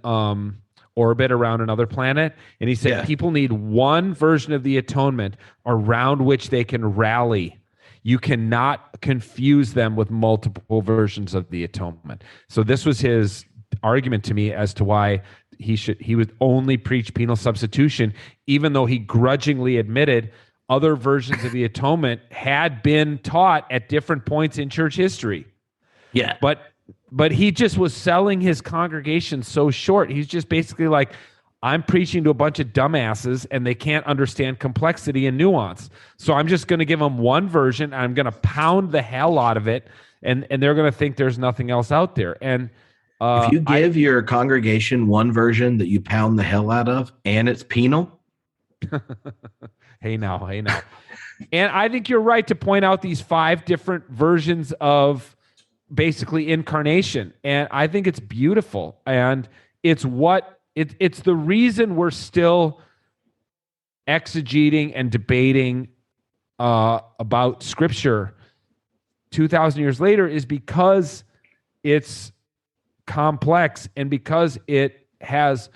orbit around another planet. And he said people need one version of the atonement around which they can rally. You cannot confuse them with multiple versions of the atonement. So this was his argument to me as to why he would only preach penal substitution, even though he grudgingly admitted other versions of the atonement had been taught at different points in church history. Yeah. But he just was selling his congregation so short. He's just basically like, I'm preaching to a bunch of dumbasses and they can't understand complexity and nuance. So I'm just going to give them one version. And I'm going to pound the hell out of it. And they're going to think there's nothing else out there. And if you give your congregation one version that you pound the hell out of and it's penal. Hey now. And I think you're right to point out these 5 different versions of basically incarnation. And I think it's beautiful. And it's it's the reason we're still exegeting and debating about Scripture 2,000 years later, is because it's complex and because it has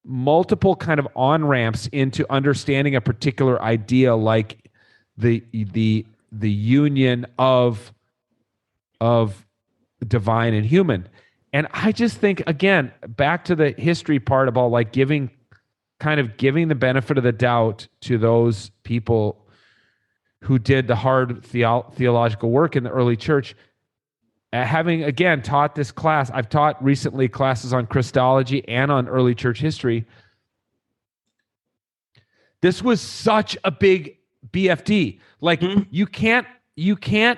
multiple kind of on-ramps into understanding a particular idea, like the union of divine and human. And I just think, again, back to the history part about like giving the benefit of the doubt to those people who did the hard theological work in the early church. Having, again, taught this class, I've taught recently classes on Christology and on early church history. This was such a big BFD. Like, you can't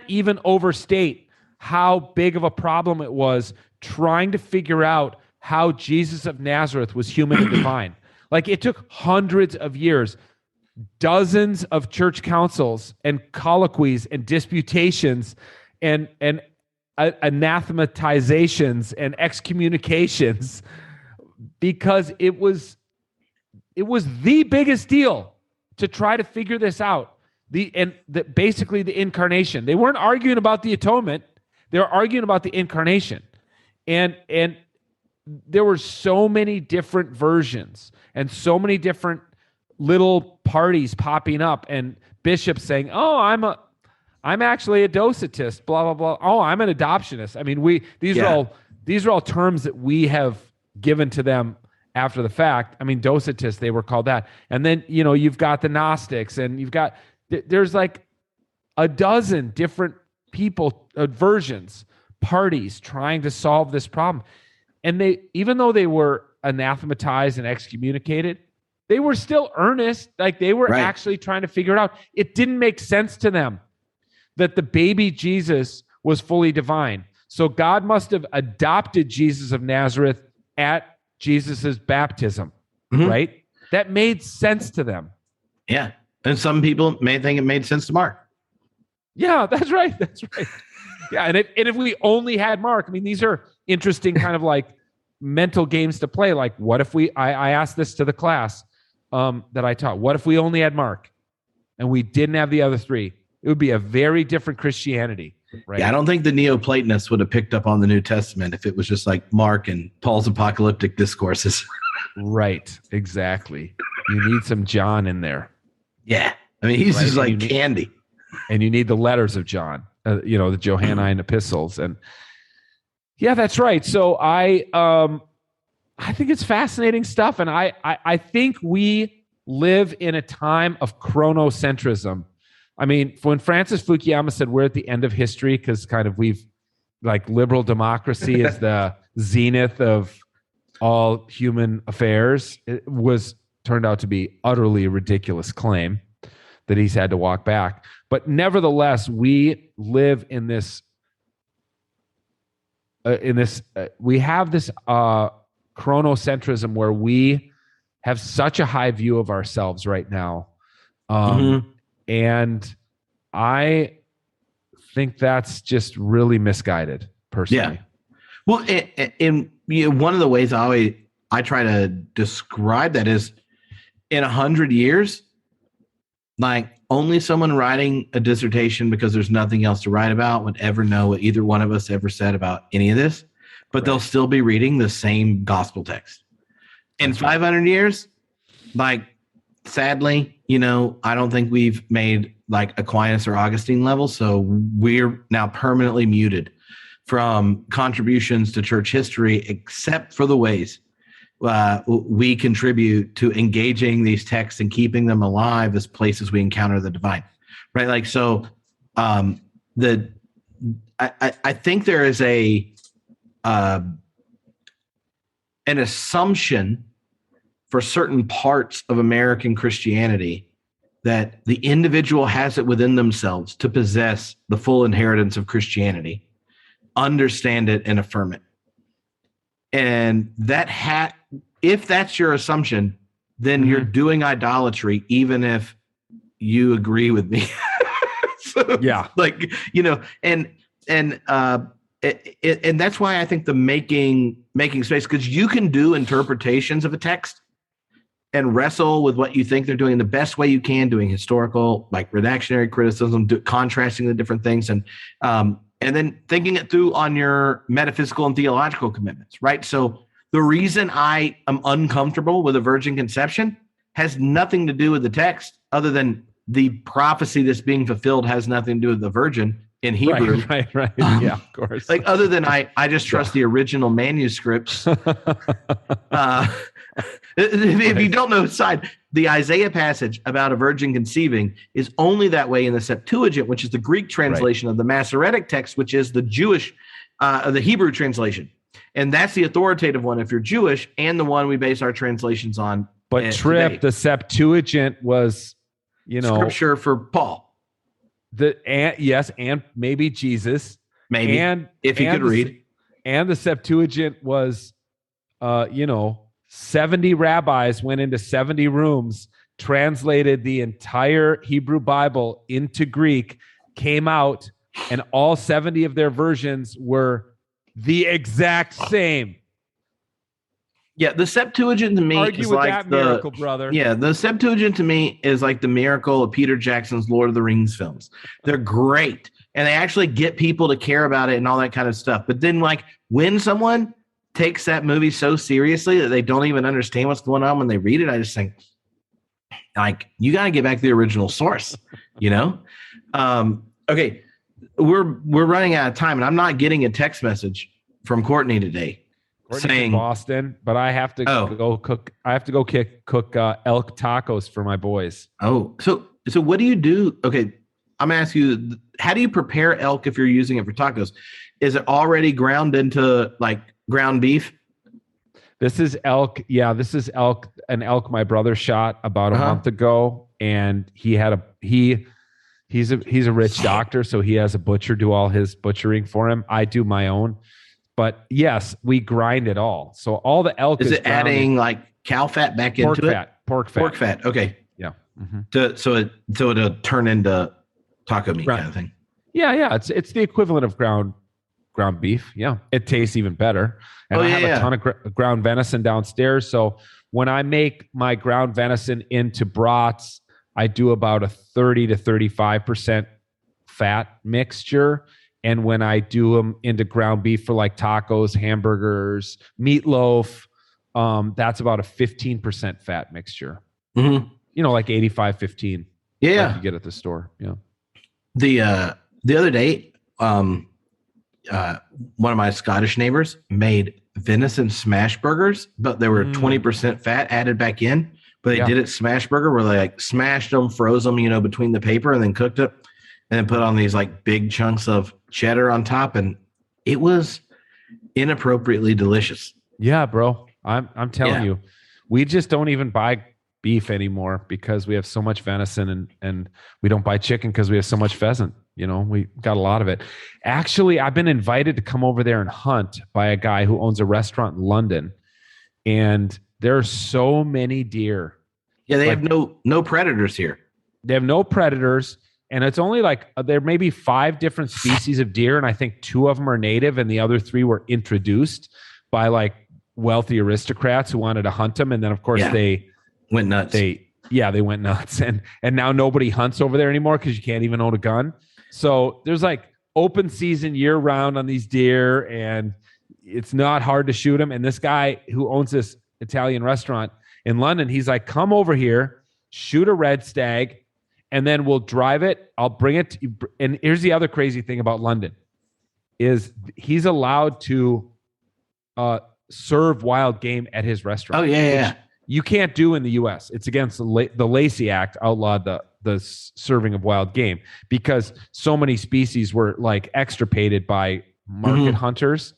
even overstate how big of a problem it was trying to figure out how Jesus of Nazareth was human and divine. Like, it took hundreds of years, dozens of church councils and colloquies and disputations and anathematizations and excommunications, because it was the biggest deal to try to figure this out. Basically the incarnation. They weren't arguing about the atonement. They were arguing about the incarnation. And there were so many different versions and so many different little parties popping up and bishops saying, "Oh, I'm actually a docetist, blah, blah, blah. Oh, I'm an adoptionist." I mean, these are all terms that we have given to them after the fact. I mean, docetists, they were called that. And then, you've got the Gnostics, and there's like a dozen different people, versions, parties trying to solve this problem. And even though they were anathematized and excommunicated, they were still earnest. Like, they were actually trying to figure it out. It didn't make sense to them that the baby Jesus was fully divine. So God must have adopted Jesus of Nazareth at Jesus's baptism, right? That made sense to them. Yeah. And some people may think it made sense to Mark. Yeah, that's right. Yeah. And if we only had Mark, I mean, these are interesting kind of like mental games to play. Like, what if I asked this to the class that I taught, what if we only had Mark and we didn't have the other 3? It would be a very different Christianity, right? Yeah, I don't think the Neoplatonists would have picked up on the New Testament if it was just like Mark and Paul's apocalyptic discourses. Right, exactly. You need some John in there. Yeah, I mean, he's just like candy. And you need the letters of John, the Johannine epistles. And yeah, that's right. So I think it's fascinating stuff. And I think we live in a time of chronocentrism. I mean, when Francis Fukuyama said we're at the end of history because kind of we've like liberal democracy is the zenith of all human affairs, it turned out to be utterly ridiculous claim that he's had to walk back. But nevertheless, we live in this. We have this chronocentrism where we have such a high view of ourselves right now. And I think that's just really misguided, personally. Yeah. Well, in one of the ways I try to describe that is, in 100 years, like, only someone writing a dissertation because there's nothing else to write about would ever know what either one of us ever said about any of this, but they'll still be reading the same gospel text. In 500 years, like, sadly, I don't think we've made like Aquinas or Augustine level. So we're now permanently muted from contributions to church history, except for the ways we contribute to engaging these texts and keeping them alive as places we encounter the divine, right? Like, so I think there is an assumption for certain parts of American Christianity that the individual has it within themselves to possess the full inheritance of Christianity, understand it, and affirm it. And if that's your assumption, then you're doing idolatry, even if you agree with me. So, yeah, like, and that's why I think the making space, because you can do interpretations of a text and wrestle with what you think they're doing the best way you can, doing historical, like redactionary criticism, contrasting the different things, and then thinking it through on your metaphysical and theological commitments, right? So the reason I am uncomfortable with a virgin conception has nothing to do with the text, other than the prophecy that's being fulfilled has nothing to do with the virgin in Hebrew. Right. Yeah, of course. Like, other than I just trust the original manuscripts. If you don't know side, the Isaiah passage about a virgin conceiving is only that way in the Septuagint, which is the Greek translation of the Masoretic text, which is the Jewish, the Hebrew translation. And that's the authoritative one if you're Jewish, and the one we base our translations on. But Trip, the Septuagint was, scripture for Paul. And maybe Jesus. Maybe, if he could read. And the Septuagint was, 70 rabbis went into 70 rooms, translated the entire Hebrew Bible into Greek, came out, and all 70 of their versions were the exact same. Yeah, the Septuagint to me is like that miracle, brother. Yeah, the Septuagint to me is like the miracle of Peter Jackson's Lord of the Rings films. They're great, and they actually get people to care about it and all that kind of stuff. But then, like, when someone takes that movie so seriously that they don't even understand what's going on when they read it, I just think, like, you got to get back to the original source, Okay, we're running out of time, and I'm not getting a text message from Courtney today. Courtney's saying in Boston, but I have to go cook. I have to go cook elk tacos for my boys. Oh, so what do you do? Okay, I'm gonna ask you, how do you prepare elk if you're using it for tacos? Is it already ground into like ground beef? This is elk. Yeah, this is elk. An elk my brother shot about a month ago, and he's a rich doctor, so he has a butcher do all his butchering for him. I do my own. But yes, we grind it all. So all the elk is it adding like cow fat back into it? Pork fat. Okay. Yeah. Mm-hmm. So it'll turn into taco meat kind of thing. Yeah. It's the equivalent of ground beef. Yeah. It tastes even better. And I have a ton of ground venison downstairs. So when I make my ground venison into brats, I do about a 30 to 35% fat mixture. And when I do them into ground beef for like tacos, hamburgers, meatloaf, that's about a 15% fat mixture. Mm-hmm. Like 85-15. Yeah. Like you get at the store. Yeah. The other day, one of my Scottish neighbors made venison smash burgers, but there were 20% fat added back in. But they did it smash burger where they like smashed them, froze them, between the paper, and then cooked it, and then put on these like big chunks of cheddar on top, and it was inappropriately delicious. Yeah, bro. I'm telling you, we just don't even buy beef anymore because we have so much venison, and we don't buy chicken because we have so much pheasant. We got a lot of it. Actually, I've been invited to come over there and hunt by a guy who owns a restaurant in London, and there are so many deer. Yeah, they have no predators here. They have no predators. And it's only like there may be 5 different species of deer, and I think 2 of them are native, and the other 3 were introduced by like wealthy aristocrats who wanted to hunt them. And then of course they went nuts. They went nuts, and now nobody hunts over there anymore because you can't even own a gun. So there's like open season year round on these deer, and it's not hard to shoot them. And this guy who owns this Italian restaurant in London. He's like, come over here, shoot a red stag, and then we'll drive it. I'll bring it to you. And here's the other crazy thing about London is he's allowed to serve wild game at his restaurant. Oh, yeah. You can't do in the U.S. It's against the Lacey Act outlawed the serving of wild game because so many species were like extirpated by market hunters.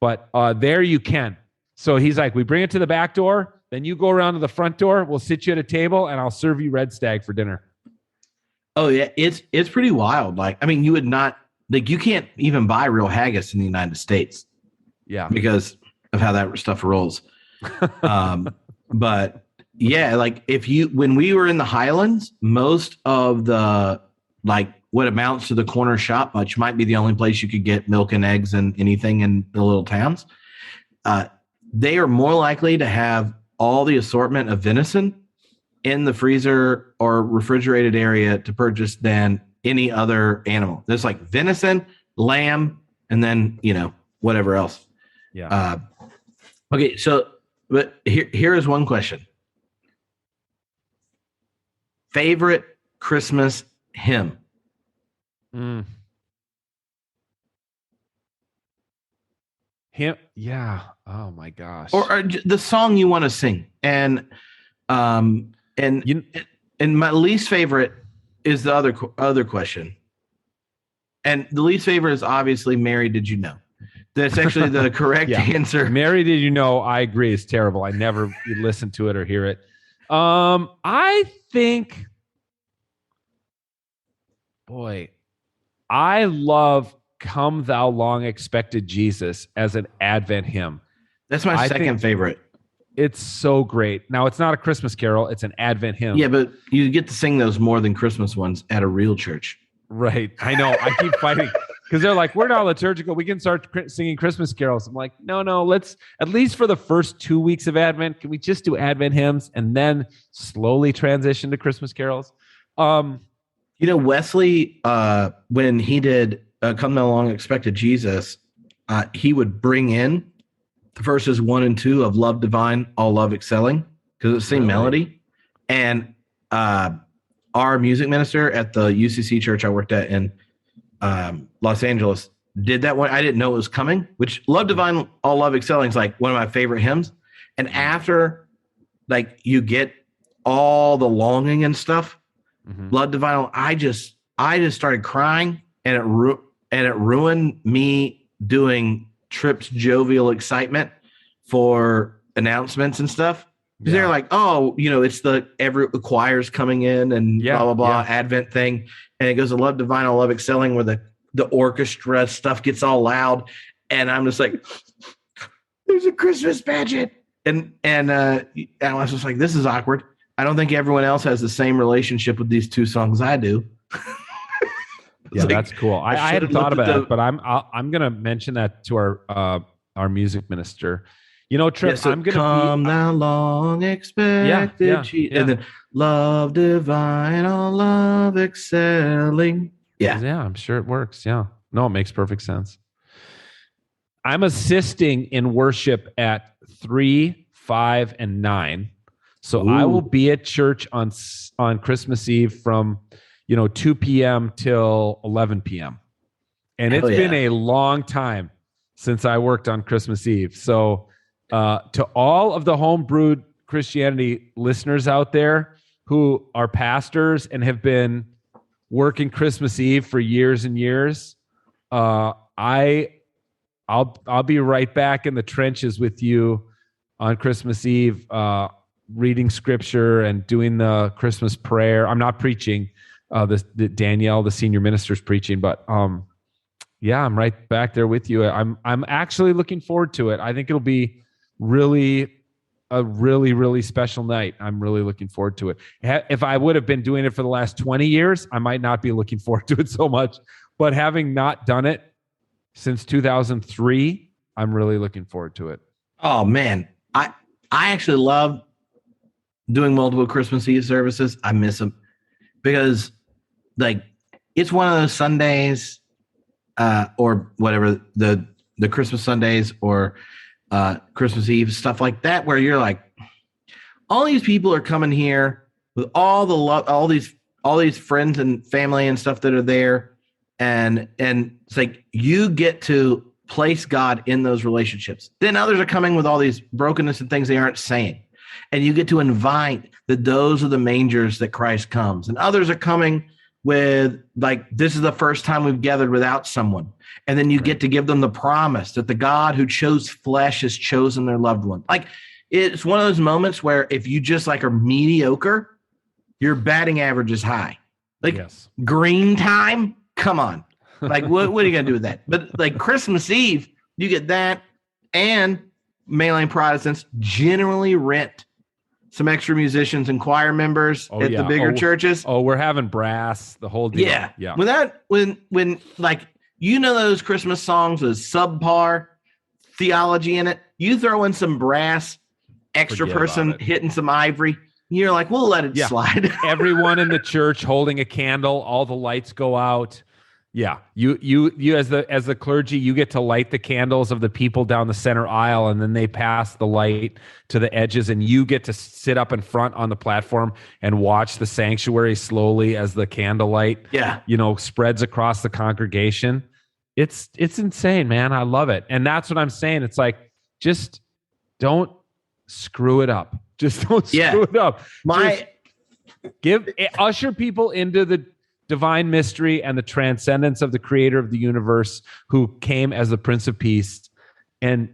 But there you can. So he's like, we bring it to the back door, then you go around to the front door. We'll sit you at a table, and I'll serve you red stag for dinner. Oh yeah, it's pretty wild. Like, I mean, you would not like you can't even buy real haggis in the United States. Yeah, because of how that stuff rolls. But yeah, like when we were in the Highlands, most of the like what amounts to the corner shop, which might be the only place you could get milk and eggs and anything in the little towns, they are more likely to have all the assortment of venison in the freezer or refrigerated area to purchase than any other animal. There's like venison, lamb, and then, whatever else. Yeah. Okay. So, but here is one question. Favorite Christmas hymn? Him? Yeah. Oh my gosh. Or the song you want to sing. And my least favorite is the other question. And the least favorite is obviously Mary, Did You Know? That's actually the correct answer. Mary, Did You Know? I agree. It's terrible. I never listen to it or hear it. I think, boy, I love Come Thou Long Expected Jesus as an Advent hymn. That's my second favorite. It's so great. Now, it's not a Christmas carol. It's an Advent hymn. Yeah, but you get to sing those more than Christmas ones at a real church. Right. I know. I keep fighting because they're like, we're not liturgical. We can start singing Christmas carols. I'm like, no, let's, at least for the first 2 weeks of Advent, can we just do Advent hymns and then slowly transition to Christmas carols? Wesley, when he did Come Thou Long Expected Jesus, he would bring in the verses 1 and 2 of Love Divine, All Love Excelling, because it's the same melody. And our music minister at the UCC church I worked at in Los Angeles did that one. I didn't know it was coming, which Love Divine, All Love Excelling is like one of my favorite hymns. And after like you get all the longing and stuff, Love Divine, I just started crying, and it ruined me doing Tripp's jovial excitement for announcements and stuff. Yeah. They're like, oh, it's the choir's coming in and blah, blah, blah, Advent thing. And it goes to Love Divine, All Love Excelling, where the orchestra stuff gets all loud. And I'm just like, there's a Christmas pageant. And I was just like, this is awkward. I don't think everyone else has the same relationship with these two songs I do. Yeah, that's cool. I hadn't thought about it, but I'm gonna mention that to our music minister. Tripp, so I'm gonna Come Thou Long Expected, and then Love Divine, All Love Excelling. Yeah, I'm sure it works. Yeah, no, it makes perfect sense. I'm assisting in worship at 3, 5, and 9. So I will be at church on Christmas Eve from 2 p.m. till 11 p.m. And it's been a long time since I worked on Christmas Eve. So to all of the homebrewed Christianity listeners out there who are pastors and have been working Christmas Eve for years and years, I'll be right back in the trenches with you on Christmas Eve, reading scripture and doing the Christmas prayer. I'm not preaching. Danielle, the senior minister's preaching, but I'm right back there with you. I'm actually looking forward to it. I think it'll be a really special night. I'm really looking forward to it. If I would have been doing it for the last 20 years, I might not be looking forward to it so much, but having not done it since 2003, I'm really looking forward to it. Oh man. I actually love doing multiple Christmas Eve services. I miss them because like it's one of those Sundays or whatever the Christmas Sundays or Christmas Eve, stuff like that, where you're like, all these people are coming here with all the love, all these friends and family and stuff that are there. And it's like you get to place God in those relationships. Then others are coming with all these brokenness and things they aren't saying. And you get to invite that those are the mangers that Christ comes. And others are coming with like, this is the first time we've gathered without someone. And then you get to give them the promise that the God who chose flesh has chosen their loved one. Like, it's one of those moments where if you just like are mediocre, your batting average is high. Like green time, come on. Like, what are you going to do with that? But like Christmas Eve, you get that, and mainline Protestants generally rent some extra musicians and choir members at the bigger churches. Oh, we're having brass, the whole deal. Yeah. When like, you know, those Christmas songs with subpar theology in it, you throw in some brass, extra person hitting some ivory, you're like, we'll let it slide. Everyone in the church holding a candle, all the lights go out. Yeah, you as the clergy, you get to light the candles of the people down the center aisle, and then they pass the light to the edges, and you get to sit up in front on the platform and watch the sanctuary slowly as the candlelight, spreads across the congregation. It's insane, man. I love it, and that's what I'm saying. It's like, just don't screw it up. Just don't screw it up. Usher people into the divine mystery and the transcendence of the creator of the universe, who came as the Prince of Peace, and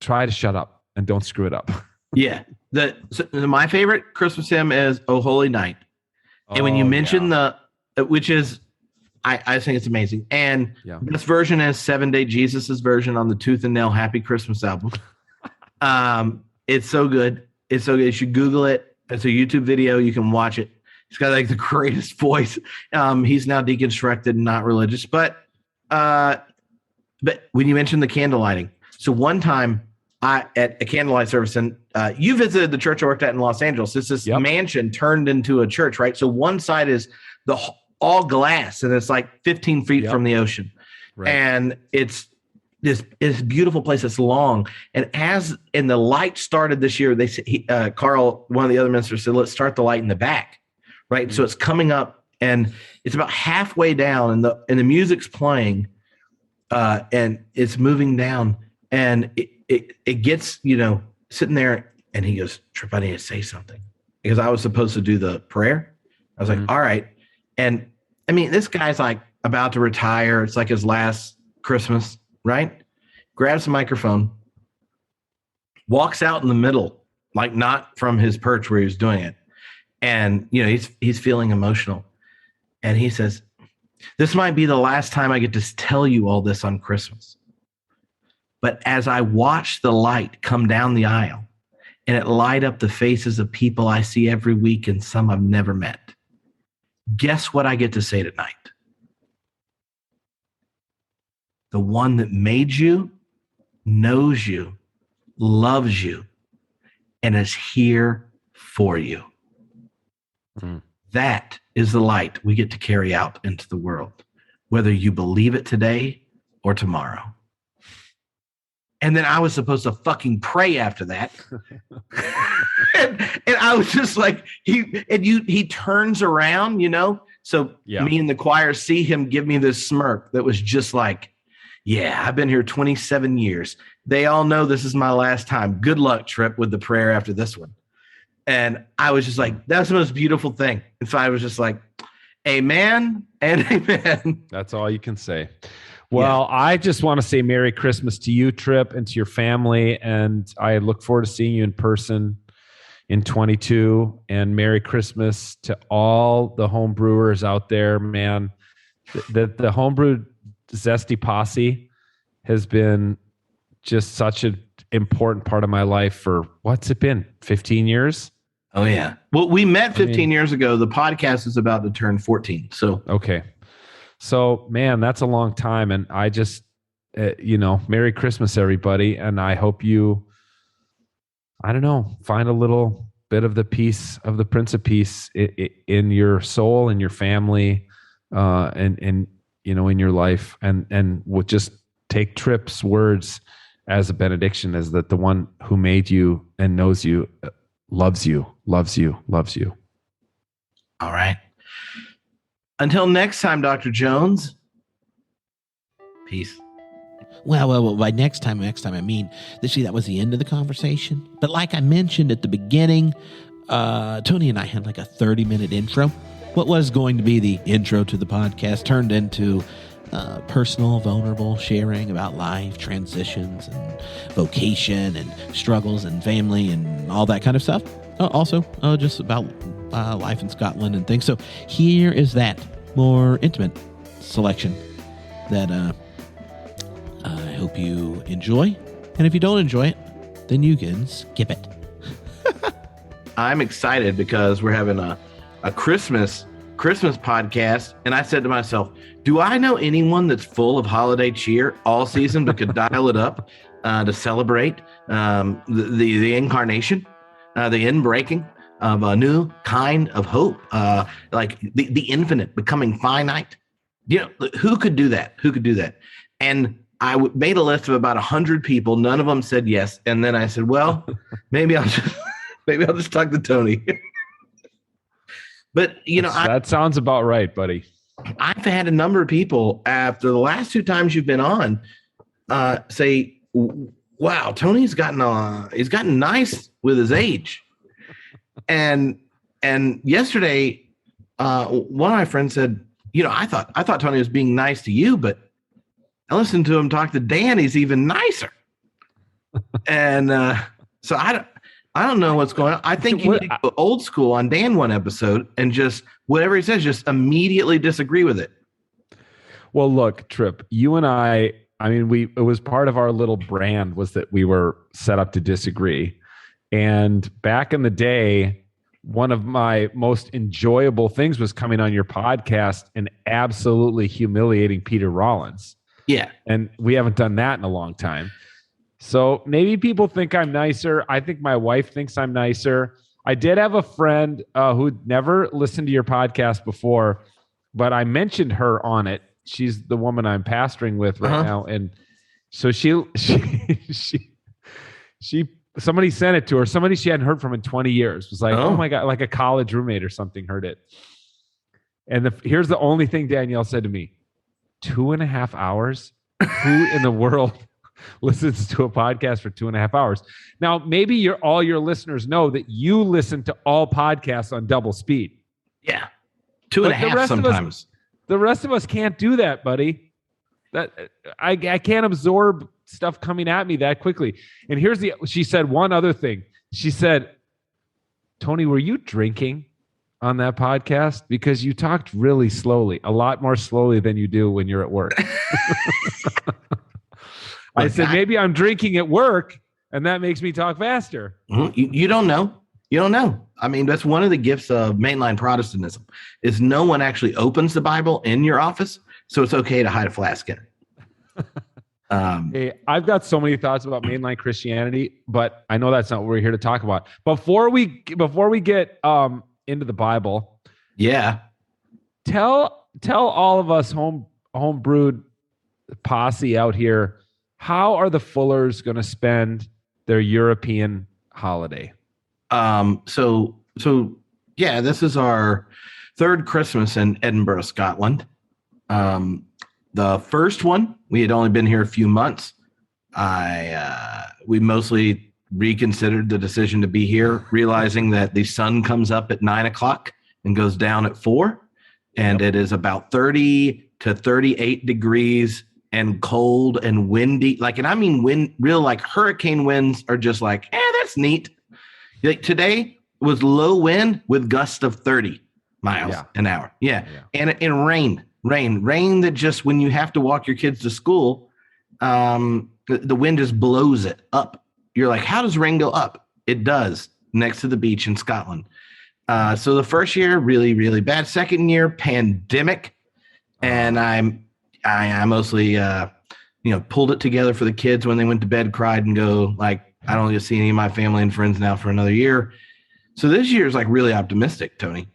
try to shut up and don't screw it up. My favorite Christmas hymn is "O Holy Night," and when you mention which is, I think it's amazing. And this version is 7 Day Jesus's version on the Tooth and Nail Happy Christmas album. It's so good. It's so good. You should Google it. It's a YouTube video. You can watch it. He's got like the greatest voice. He's now deconstructed and not religious, but when you mentioned the candle lighting, so one time at a candlelight service, and you visited the church I worked at in Los Angeles. It's this mansion turned into a church, right? So one side is all glass, and it's like 15 feet from the ocean, and it's this beautiful place. It's long, and the light started this year, they said, Carl, one of the other ministers, said, let's start the light in the back. Right. So it's coming up, and it's about halfway down, and the music's playing, and it's moving down, and it gets, sitting there, and he goes, Tripp, I need to say something, because I was supposed to do the prayer. I was like, all right. And I mean, this guy's like about to retire. It's like his last Christmas, right? Grabs the microphone, walks out in the middle, like not from his perch where he was doing it. And, he's feeling emotional. And he says, this might be the last time I get to tell you all this on Christmas. But as I watch the light come down the aisle, and it light up the faces of people I see every week and some I've never met, guess what I get to say tonight? The one that made you, knows you, loves you, and is here for you. That is the light we get to carry out into the world, whether you believe it today or tomorrow. And then I was supposed to fucking pray after that. and I was just like, he turns around, So me and the choir see him give me this smirk that was just like, yeah, I've been here 27 years. They all know this is my last time. Good luck, Tripp, with the prayer after this one. And I was just like, that's the most beautiful thing. And so I was just like, amen and amen. That's all you can say. Well, I just want to say Merry Christmas to you, Tripp, and to your family. And I look forward to seeing you in person in 22. And Merry Christmas to all the home brewers out there, man. The homebrew Zesty Posse has been just such an important part of my life for, what's it been, 15 years? Oh, yeah. Well, we met 15 years ago. The podcast is about to turn 14. So, okay. So, man, that's a long time. And I just, Merry Christmas, everybody. And I hope you, find a little bit of the peace of the Prince of Peace in your soul, in your family, and in your life. And we'll just take Tripp's words as a benediction is that the one who made you and knows you loves you, loves you, loves you. All right. Until next time, Dr. Jones. Peace. Well, by next time, I mean, see, that was the end of the conversation. But like I mentioned at the beginning, Tony and I had like a 30-minute intro. What was going to be the intro to the podcast turned into personal, vulnerable sharing about life, transitions, and vocation, and struggles, and family, and all that kind of stuff. Also, just about life in Scotland and things. So here is that more intimate selection that I hope you enjoy. And if you don't enjoy it, then you can skip it. I'm excited because we're having a Christmas podcast, and I said to myself, do I know anyone that's full of holiday cheer all season but could dial it up to celebrate the incarnation, the inbreaking of a new kind of hope, like the infinite becoming finite? Who could do that? And I made a list of about 100 people. None of them said yes. And then I said, well, maybe I'll just talk to Tony. But, that sounds about right, buddy. I've had a number of people after the last 2 times you've been on say, wow, Tony's gotten nice with his age. And yesterday, one of my friends said, I thought Tony was being nice to you, but I listened to him talk to Dan. He's even nicer. And so I don't know what's going on. I think you need to go old school on Dan one episode and just whatever he says, just immediately disagree with it. Well, look, Tripp, you and I mean, it was part of our little brand was that we were set up to disagree. And back in the day, one of my most enjoyable things was coming on your podcast and absolutely humiliating Peter Rollins. Yeah. And we haven't done that in a long time. So maybe people think I'm nicer. I think my wife thinks I'm nicer. I did have a friend who'd never listened to your podcast before, but I mentioned her on it. She's the woman I'm pastoring with right now. And so she somebody sent it to her. Somebody she hadn't heard from in 20 years was like, oh my God, like a college roommate or something heard it. And here's the only thing Danielle said to me. 2.5 hours? Who in the world listens to a podcast for 2.5 hours? Now, maybe all your listeners know that you listen to all podcasts on double speed. Yeah. 2.5 sometimes. The rest of us can't do that, buddy. That I can't absorb stuff coming at me that quickly. And she said one other thing. She said, Tony, were you drinking on that podcast? Because you talked really slowly, a lot more slowly than you do when you're at work. I said, maybe I'm drinking at work and that makes me talk faster. You don't know. You don't know. I mean, that's one of the gifts of mainline Protestantism is no one actually opens the Bible in your office. So it's okay to hide a flask in it. Hey, I've got so many thoughts about mainline Christianity, but I know that's not what we're here to talk about. Before we get into the Bible, tell all of us homebrewed posse out here, how are the Fullers going to spend their European holiday? So this is our third Christmas in Edinburgh, Scotland. The first one, we had only been here a few months. We mostly reconsidered the decision to be here, realizing that the sun comes up at 9:00 and goes down at 4, and it is about 30 to 38 degrees and cold and windy. And I mean wind, real like hurricane winds are just like, that's neat. Like today was low wind with gusts of 30 miles an hour. Yeah. And rain that just when you have to walk your kids to school, the wind just blows it up. You're like, how does rain go up? It does next to the beach in Scotland. So the first year, really, really bad. Second year, pandemic. And I mostly, pulled it together for the kids when they went to bed, cried and go like, I don't get to see any of my family and friends now for another year. So this year is like really optimistic, Tony,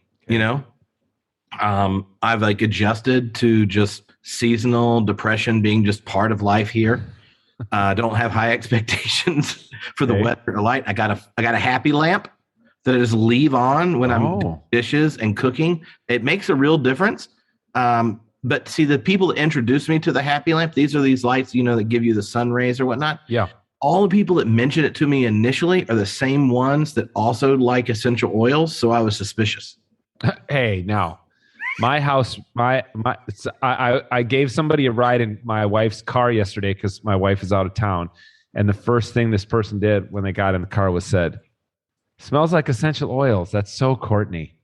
I've adjusted to just seasonal depression being just part of life here. Don't have high expectations for the wet or light. I got a happy lamp that I just leave on when I'm doing dishes and cooking. It makes a real difference. But see, the people that introduced me to the happy lamp, these are these lights, that give you the sun rays or whatnot. Yeah. All the people that mentioned it to me initially are the same ones that also like essential oils. So I was suspicious. Hey, now my house, I gave somebody a ride in my wife's car yesterday because my wife is out of town. And the first thing this person did when they got in the car was said, "Smells like essential oils." That's so Courtney.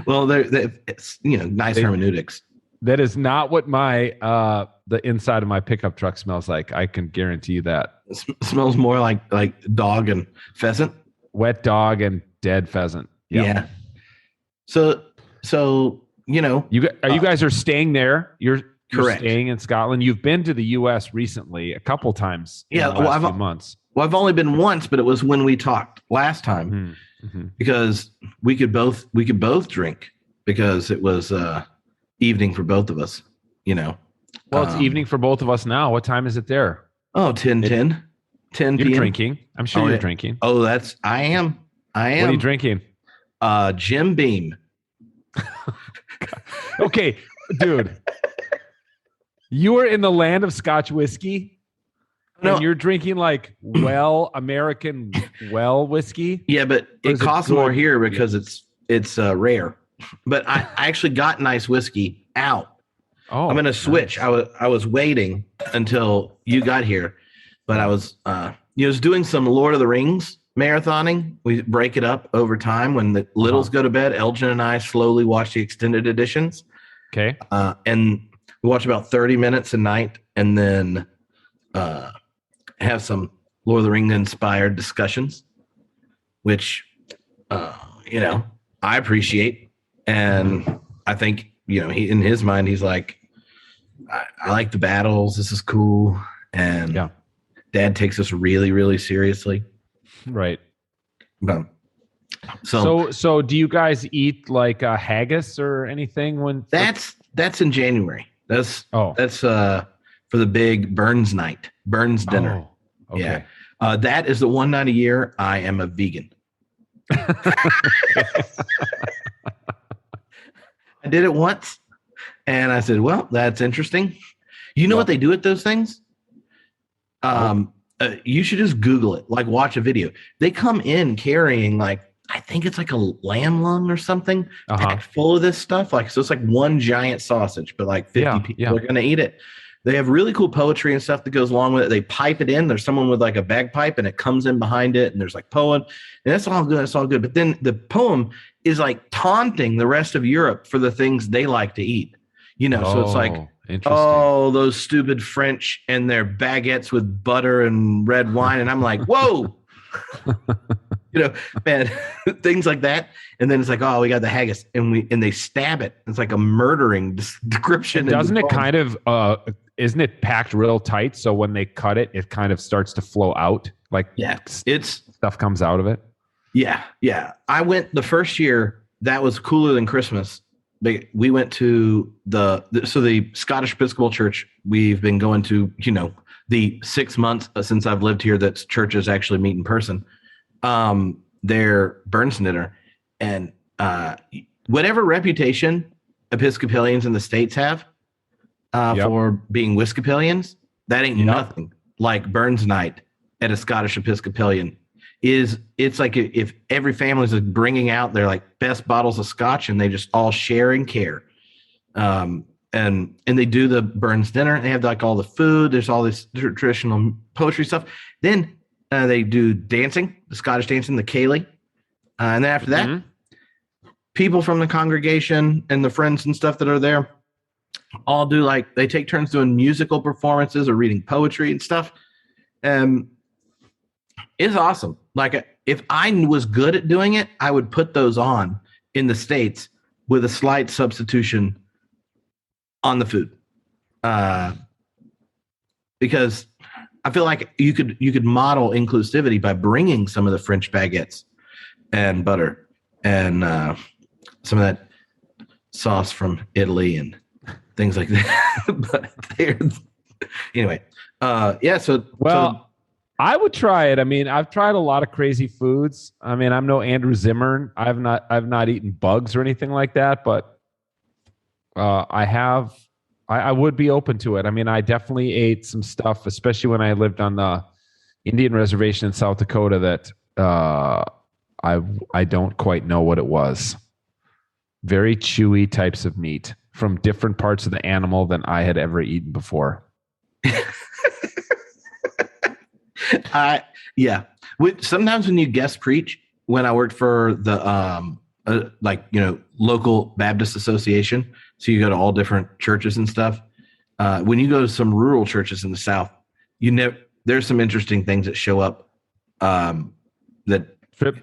Well, it's nice hermeneutics. That is not what the inside of my pickup truck smells like. I can guarantee you that. It smells more like dog and pheasant. Wet dog and dead pheasant. Yep. Yeah. So you guys are staying there. You're correct. Staying in Scotland. You've been to the U.S. recently a couple times. Yeah. In the last few months. Well, I've only been once, but it was when we talked last time because we could both drink because it was evening for both of us. Well, it's evening for both of us now. What time is it there? Oh, 10 You're p.m. drinking. I'm sure you're drinking. Oh, I am. What are you drinking? Jim Beam. Okay, dude. You are in the land of Scotch whiskey. And you're drinking American whiskey. Yeah, but it costs more here because it's rare. But I actually got nice whiskey out. Oh, I'm gonna switch. Nice. I was waiting until you got here, but I was was doing some Lord of the Rings marathoning. We break it up over time. When the littles go to bed, Elgin and I slowly watch the extended editions. Okay. And we watch about 30 minutes a night, and then have some Lord of the Rings inspired discussions, which I appreciate. And I think, he in his mind, he's like, I like the battles. This is cool. And Dad takes us really, really seriously. Right. So do you guys eat like haggis or anything when that's in January. That's for the big Burns dinner. Oh, okay. Yeah. That is the one night a year I am a vegan. I did it once and I said, well, that's interesting. You know what they do at those things? You should just Google it, watch a video. They come in carrying I think it's like a lamb lung or something packed full of this stuff. So it's like one giant sausage, but 50 people are going to eat it. They have really cool poetry and stuff that goes along with it. They pipe it in. There's someone with a bagpipe and it comes in behind it. And there's poem and that's all good. That's all good. But then the poem is taunting the rest of Europe for the things they like to eat, so it's oh, those stupid French and their baguettes with butter and red wine. And I'm like, whoa, man, things like that. And then it's oh, we got the haggis and they stab it. It's like a murdering description. Doesn't it kind of, isn't it packed real tight? So when they cut it, it kind of starts to flow out. It's stuff comes out of it. Yeah. Yeah. I went the first year that was cooler than Christmas. We went to the Scottish Episcopal Church. We've been going to, the 6 months since I've lived here that churches actually meet in person. Their Burns dinner and whatever reputation Episcopalians in the States have for being Whiskapilians, that ain't nothing like Burns night at a Scottish Episcopalian. It's like if every family is bringing out their best bottles of scotch and they just all share and care. And they do the Burns dinner. They have all the food. There's all this traditional poetry stuff. Then they do dancing, the Scottish dancing, the Cayley. And then after that, people from the congregation and the friends and stuff that are there all do they take turns doing musical performances or reading poetry and stuff. It's awesome. If I was good at doing it, I would put those on in the States with a slight substitution on the food. Because I feel like you could model inclusivity by bringing some of the French baguettes and butter and some of that sauce from Italy and things like that. But anyway, yeah. So I would try it. I mean, I've tried a lot of crazy foods. I mean, I'm no Andrew Zimmern. I've not eaten bugs or anything like that, but I would be open to it. I mean, I definitely ate some stuff, especially when I lived on the Indian reservation in South Dakota that I don't quite know what it was. Very chewy types of meat from different parts of the animal than I had ever eaten before. Yeah. Sometimes when you guest preach, when I worked for the local Baptist association, so you go to all different churches and stuff. When you go to some rural churches in the South, there's some interesting things that show up. Tripp,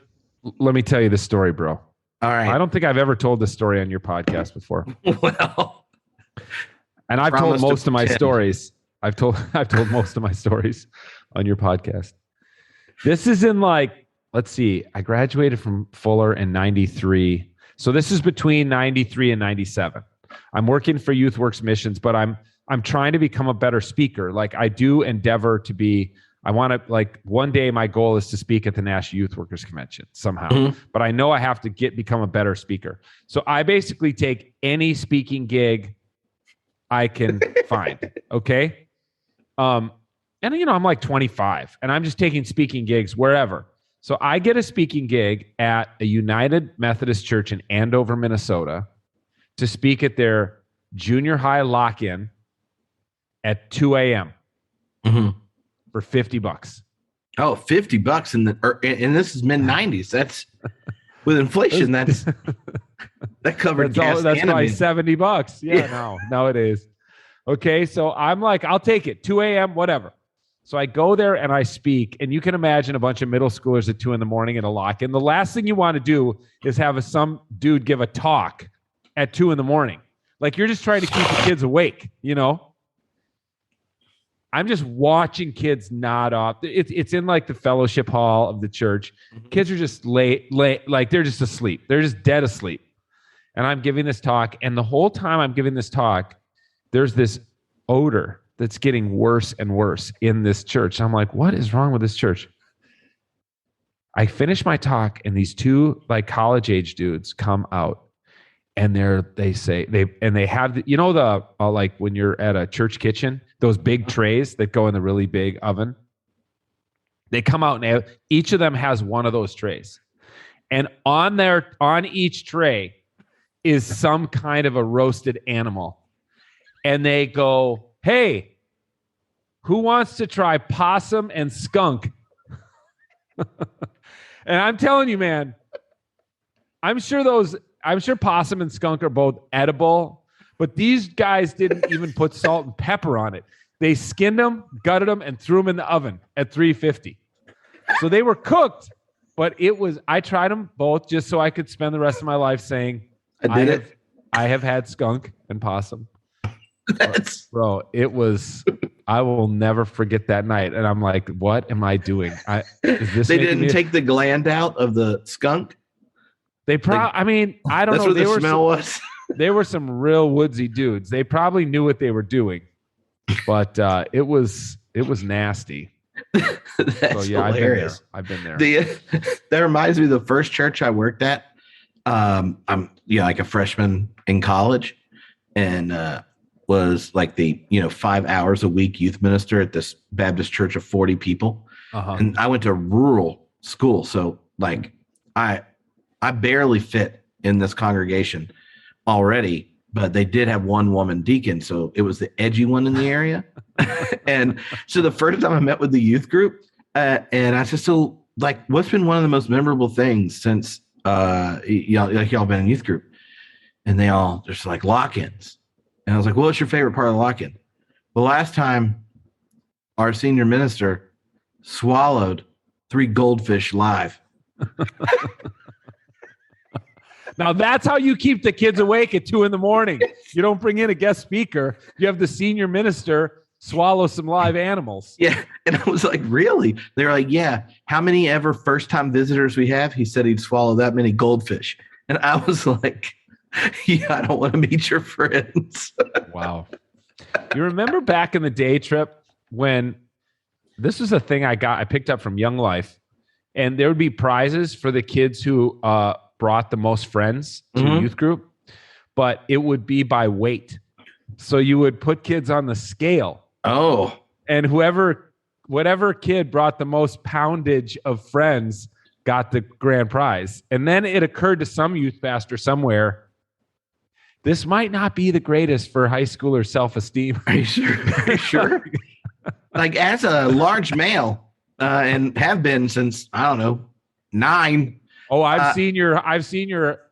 let me tell you this story, bro. All right. I don't think I've ever told this story on your podcast before. Well, and I've told most of my stories. I've told most of my stories on your podcast. This is in let's see, I graduated from Fuller in 93. So this is between 93 and 97. I'm working for YouthWorks Missions, but I'm trying to become a better speaker. Like I do endeavor to be, I want to one day my goal is to speak at the National Youth Workers Convention somehow, but I know I have to become a better speaker. So I basically take any speaking gig I can find. Okay. And I'm like 25 and I'm just taking speaking gigs wherever. So I get a speaking gig at a United Methodist Church in Andover, Minnesota to speak at their junior high lock-in at 2 a.m. For $50. Oh, $50 and this is mid 90s. That's with inflation. That covered gas. That's probably $70. Yeah, no, it is. Okay, so I'm like, I'll take it. 2 a.m., whatever. So I go there and I speak, and you can imagine a bunch of middle schoolers at 2 a.m. in a lock-in. The last thing you want to do is have some dude give a talk at 2 a.m. Like you're just trying to keep the kids awake, I'm just watching kids nod off. It's in the fellowship hall of the church. Kids are just late, like they're just asleep. They're just dead asleep. And I'm giving this talk, and the whole time I'm giving this talk, there's this odor that's getting worse and worse in this church. I'm like, what is wrong with this church? I finish my talk, and these two college age dudes come out, and they have when you're at a church kitchen, those big trays that go in the really big oven. They come out and each of them has one of those trays, and on each tray is some kind of a roasted animal, and they go, "Hey, who wants to try possum and skunk?" And I'm telling you, man, I'm sure possum and skunk are both edible, but these guys didn't even put salt and pepper on it. They skinned them, gutted them, and threw them in the oven at 350. So they were cooked, but I tried them both just so I could spend the rest of my life saying, I have had skunk and possum. Bro, I will never forget that night. And I'm like, what am I doing? They didn't take the gland out of the skunk? They probably, I don't know. That's what the smell was. They were some real woodsy dudes. They probably knew what they were doing, but it was nasty. That's hilarious. I've been there. That reminds me of the first church I worked at. I'm like a freshman in college, and was the 5 hours a week youth minister at this Baptist church of 40 people. And I went to rural school, so I barely fit in this congregation already, but they did have one woman deacon, so it was the edgy one in the area. And so the first time I met with the youth group, and I said, so what's been one of the most memorable things since y'all been in youth group? And they all just lock-ins. And I was like, well, what's your favorite part of the lock-in? The last time our senior minister swallowed 3 goldfish live. Now that's how you keep the kids awake at 2 a.m. You don't bring in a guest speaker. You have the senior minister swallow some live animals. Yeah. And I was like, really? They were like, yeah. How many ever first-time visitors we have? He said he'd swallow that many goldfish. And I was like, Yeah, I don't want to meet your friends. Wow. You remember back in the day, Trip, when this was a thing I picked up from Young Life, and there would be prizes for the kids who brought the most friends to youth group, but it would be by weight. So you would put kids on the scale. Oh. And whatever kid brought the most poundage of friends got the grand prize. And then it occurred to some youth pastor somewhere, this might not be the greatest for high schooler self-esteem. Are you sure? Are you sure? Like, as a large male, and have been since, I don't know, 9. Oh, I've seen your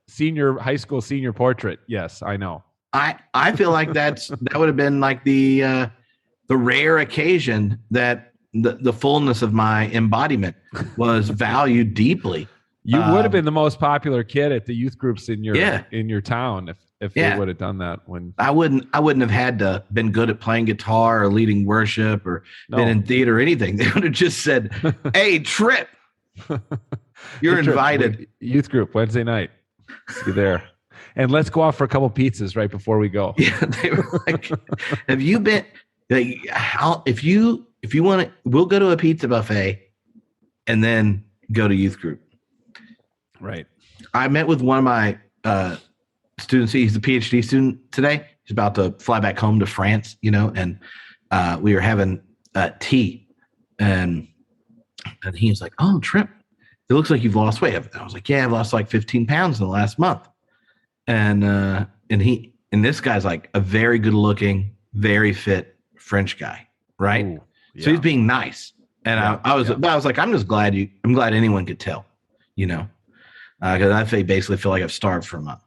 senior high school senior portrait. Yes, I know. I feel like that would have been like the rare occasion that the fullness of my embodiment was valued deeply. You would have been the most popular kid at the youth groups in your town if they would have done that. When I wouldn't have had to been good at playing guitar or leading worship or been in theater or anything. They would have just said, "Hey, Trip, you're invited." Youth group Wednesday night. See you there. And let's go out for a couple pizzas right before we go. Yeah, they were like, "Have you been? Like, if you want to, we'll go to a pizza buffet, and then go to youth group." Right. I met with one of my students. He's a PhD student today. He's about to fly back home to France, and we were having tea, and he was like, "Oh, Trip, it looks like you've lost weight." I was like, "Yeah, I've lost like 15 pounds in the last month." And this guy's like a very good looking, very fit French guy, right? Ooh, yeah. So he's being nice. And I was like, I'm glad anyone could tell, because I basically feel like I've starved for a month.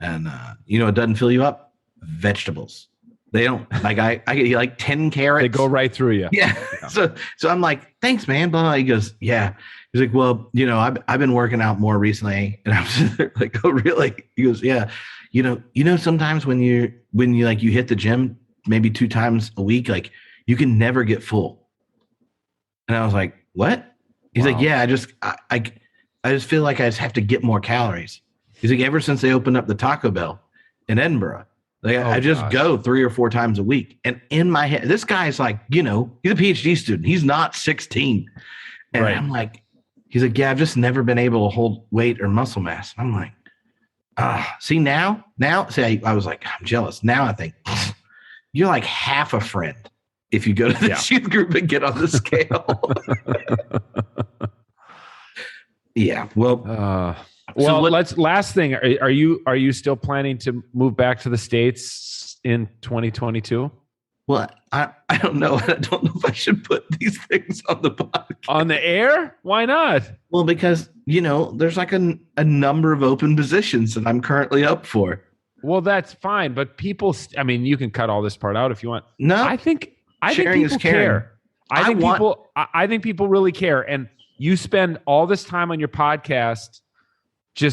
And it doesn't fill you up? Vegetables. They don't like I get like 10 carrots. They go right through you. Yeah. So I'm like, "Thanks, man." Blah. He goes, "Yeah." He's like, "Well, I've been working out more recently." And I was just like, "Oh, really?" He goes, "Yeah. Sometimes when you like you hit the gym maybe 2 times a week, like you can never get full." And I was like, "What?" He's like, "Yeah, I just feel like I just have to get more calories." He's like, "Ever since they opened up the Taco Bell in Edinburgh, I just go 3 or 4 times a week." And in my head, this guy's like, he's a PhD student. He's not 16. And I'm like, he's like, "Yeah, I've just never been able to hold weight or muscle mass." I'm like, see now, see, I was like, I'm jealous. Now I think you're like half a friend if you go to this youth group and get on the scale. Yeah. Well, last thing. Are you still planning to move back to the States in 2022? Well, I don't know. I don't know if I should put these things on the podcast. On the air? Why not? Well, because, there's like a number of open positions that I'm currently up for. Well, that's fine. But people, you can cut all this part out if you want. No, I think people care. I think people really care. And you spend all this time on your podcast,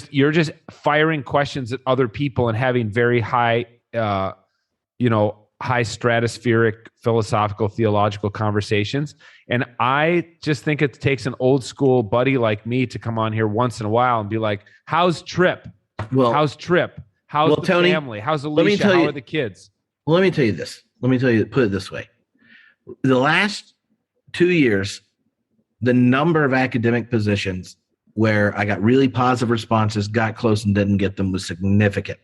you're just firing questions at other people and having very high, high stratospheric philosophical theological conversations. And I just think it takes an old school buddy like me to come on here once in a while and be like, "How's Trip? Well, how's Trip? How's the Tony, family? How's Alicia? How are the kids?" Well, let me tell you this. Put it this way. The last 2 years, the number of academic positions where I got really positive responses, got close and didn't get them was significant.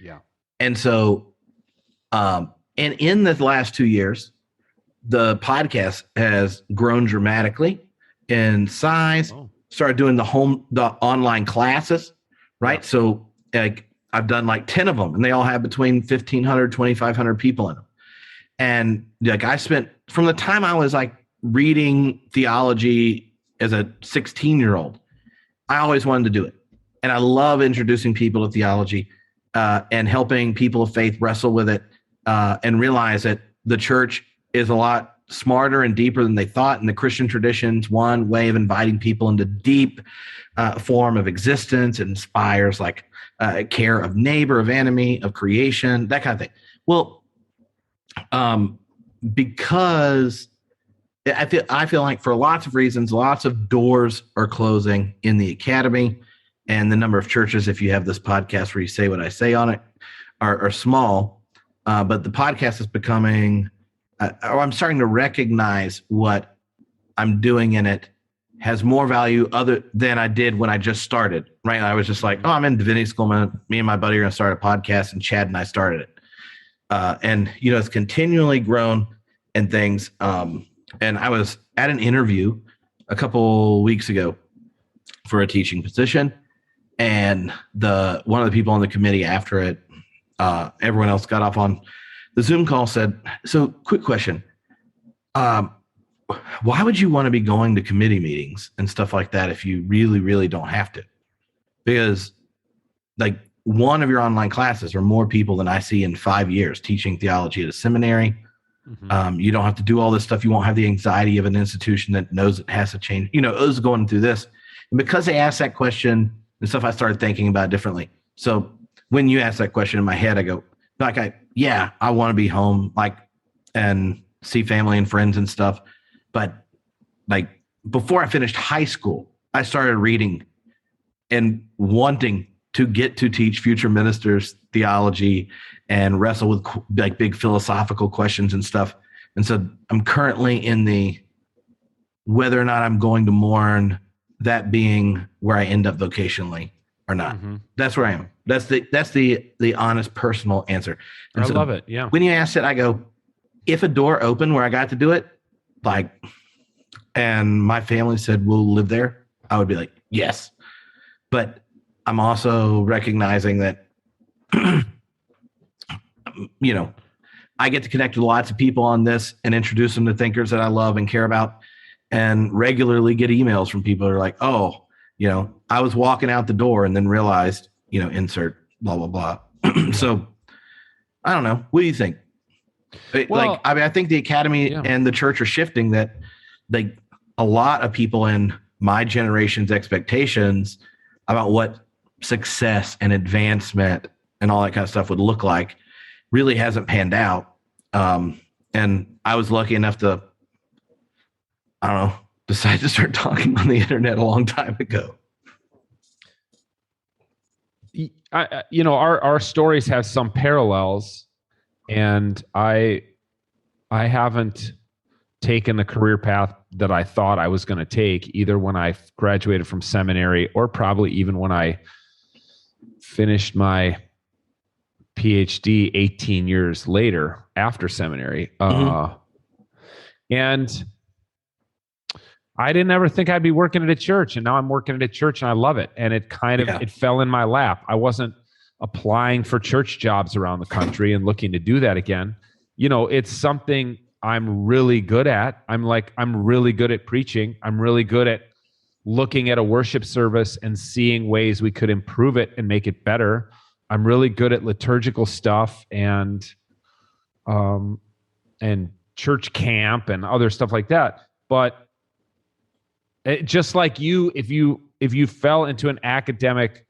Yeah. And so, and in the last 2 years, the podcast has grown dramatically in size, started doing the online classes, right? Yeah. So I've done like 10 of them and they all have between 1,500, 2,500 people in them. And I spent from the time I was like reading theology as a 16-year-old, I always wanted to do it. And I love introducing people to theology and helping people of faith wrestle with it and realize that the church is a lot smarter and deeper than they thought. And the Christian tradition's one way of inviting people into deep form of existence. It inspires like care of neighbor, of enemy, of creation, that kind of thing. Well, because I feel like for lots of reasons, lots of doors are closing in the academy. and the number of churches, if you have this podcast where you say what I say on it, are small. But the podcast is becoming, or I'm starting to recognize what I'm doing in it has more value other than I did when I just started, right? I was just like, oh, I'm in divinity school. Me and my buddy are going to start a podcast, and Chad and I started it. And, it's continually grown and things. And I was at an interview a couple weeks ago for a teaching position. And one of the people on the committee after it, everyone else got off on the Zoom call, said, so quick question. Why would you want to be going to committee meetings and stuff like that if you really, really don't have to? Because like one of your online classes are more people than I see in 5 years teaching theology at a seminary. Mm-hmm. You don't have to do all this stuff. You won't have the anxiety of an institution that knows it has to change. It was going through this. And because they asked that question and stuff, I started thinking about it differently. So when you ask that question in my head, I go, I want to be home, and see family and friends and stuff. But before I finished high school, I started reading and wanting to get to teach future ministers theology and wrestle with big philosophical questions and stuff. And so I'm currently in the whether or not I'm going to mourn that being where I end up vocationally or not. Mm-hmm. That's where I am. That's the honest personal answer. And I love it. Yeah. When you asked it, I go, if a door opened where I got to do it, and my family said, we'll live there, I would be like, yes. But I'm also recognizing that, I get to connect with lots of people on this and introduce them to thinkers that I love and care about, and regularly get emails from people who are like, oh, I was walking out the door and then realized, insert blah, blah, blah. So I don't know. What do you think? Well, I think the academy and the church are shifting that a lot of people in my generation's expectations about what success and advancement and all that kind of stuff would look like really hasn't panned out. And I was lucky enough to, decide to start talking on the internet a long time ago. Our stories have some parallels, and I haven't taken the career path that I thought I was going to take, either when I graduated from seminary or probably even when I finished my PhD 18 years later after seminary. Mm-hmm. And I didn't ever think I'd be working at a church, and now I'm working at a church and I love it. And it it fell in my lap. I wasn't applying for church jobs around the country and looking to do that again. It's something I'm really good at. I'm really good at preaching. I'm really good at looking at a worship service and seeing ways we could improve it and make it better. I'm really good at liturgical stuff and church camp and other stuff like that. But just like you, if you fell into an academic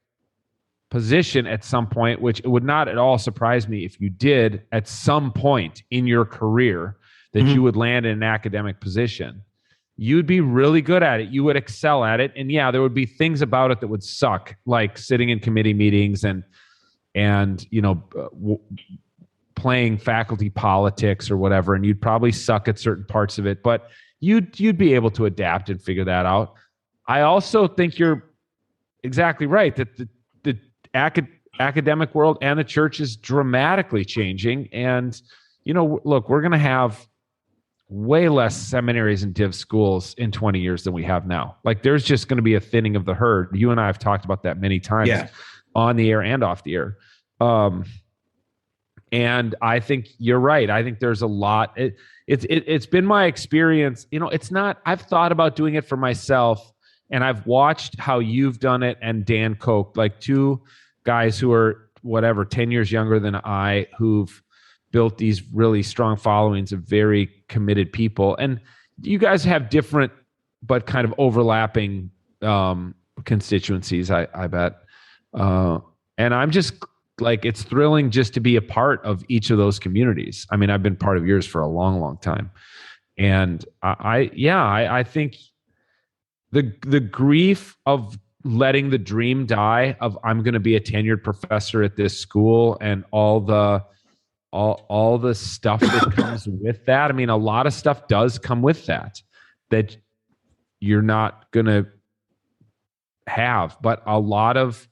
position at some point, which it would not at all surprise me if you did at some point in your career, that mm-hmm. you would land in an academic position, you'd be really good at it. You would excel at it. And there would be things about it that would suck, like sitting in committee meetings and playing faculty politics or whatever. And you'd probably suck at certain parts of it, but you'd be able to adapt and figure that out. I also think you're exactly right that the academic world and the church is dramatically changing. And, look, we're going to have way less seminaries and div schools in 20 years than we have now. There's just going to be a thinning of the herd. You and I have talked about that many times on the air and off the air. And I think you're right. I think there's a lot. It's been my experience. It's not, I've thought about doing it for myself, and I've watched how you've done it and Dan Koch, two guys who are 10 years younger than I, who've built these really strong followings of very committed people. And you guys have different but kind of overlapping constituencies, I bet. And I'm just it's thrilling just to be a part of each of those communities. I mean, I've been part of yours for a long, long time. And I think the grief of letting the dream die of I'm going to be a tenured professor at this school and all the stuff that comes with that. I mean, a lot of stuff does come with that you're not going to have, but a lot of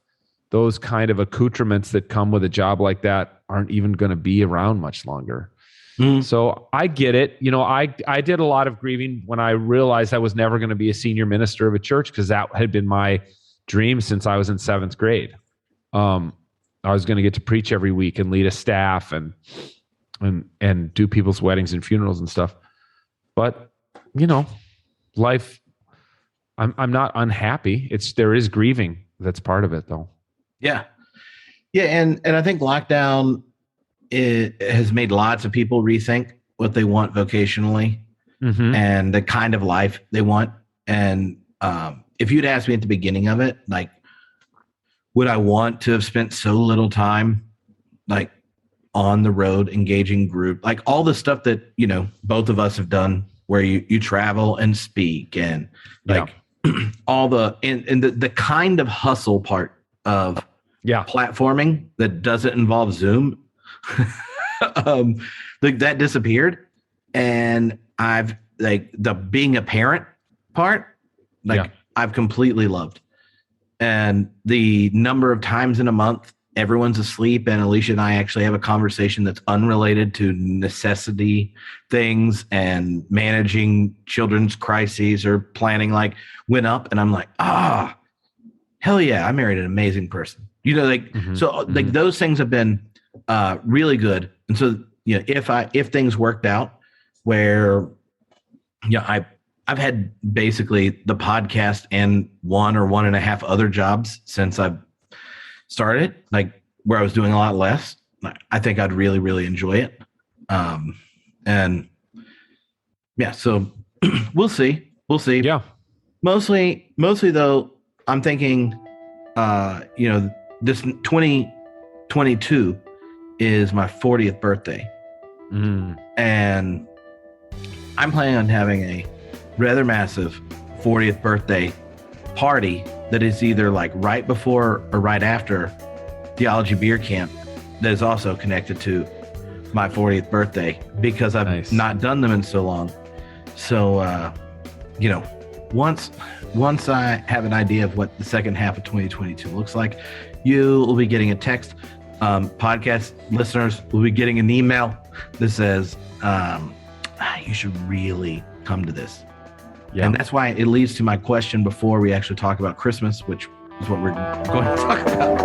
those kind of accoutrements that come with a job like that aren't even going to be around much longer. So I get it. You know, I did a lot of grieving when I realized I was never going to be a senior minister of a church, because that had been my dream since I was in 7th grade. I was going to get to preach every week and lead a staff and do people's weddings and funerals and stuff. But, you know, life, I'm not unhappy. There is grieving. That's part of it, though. Yeah. Yeah. And I think lockdown, it has made lots of people rethink what they want vocationally and the kind of life they want. And if you'd asked me at the beginning of it, like, would I want to have spent so little time like on the road, engaging group, like all the stuff that, you know, both of us have done, where you travel and speak and like all the, and the kind of hustle part of platforming that doesn't involve Zoom, like that disappeared. And I've like the being a parent part, like I've completely loved. And the number of times in a month everyone's asleep and Alicia and I actually have a conversation that's unrelated to necessity things and managing children's crises or planning, like, went up, and I'm like, hell yeah, I married an amazing person. You know, like, like those things have been really good. And so, you know, if things worked out where, I've had basically the podcast and 1 or 1.5 other jobs since I've started, like where I was doing a lot less. I think I'd really, really enjoy it. And yeah, so we'll see. Yeah. Mostly though, I'm thinking, you know, this 2022 is my 40th birthday. And I'm planning on having a rather massive 40th birthday party that is either like right before or right after Theology Beer Camp, that is also connected to my 40th birthday, because I've not done them in so long. So, you know, once I have an idea of what the second half of 2022 looks like, you will be getting a text. Podcast listeners will be getting an email that says, you should really come to this. Yeah. And that's why it leads to my question before we actually talk about Christmas, which is what we're going to talk about.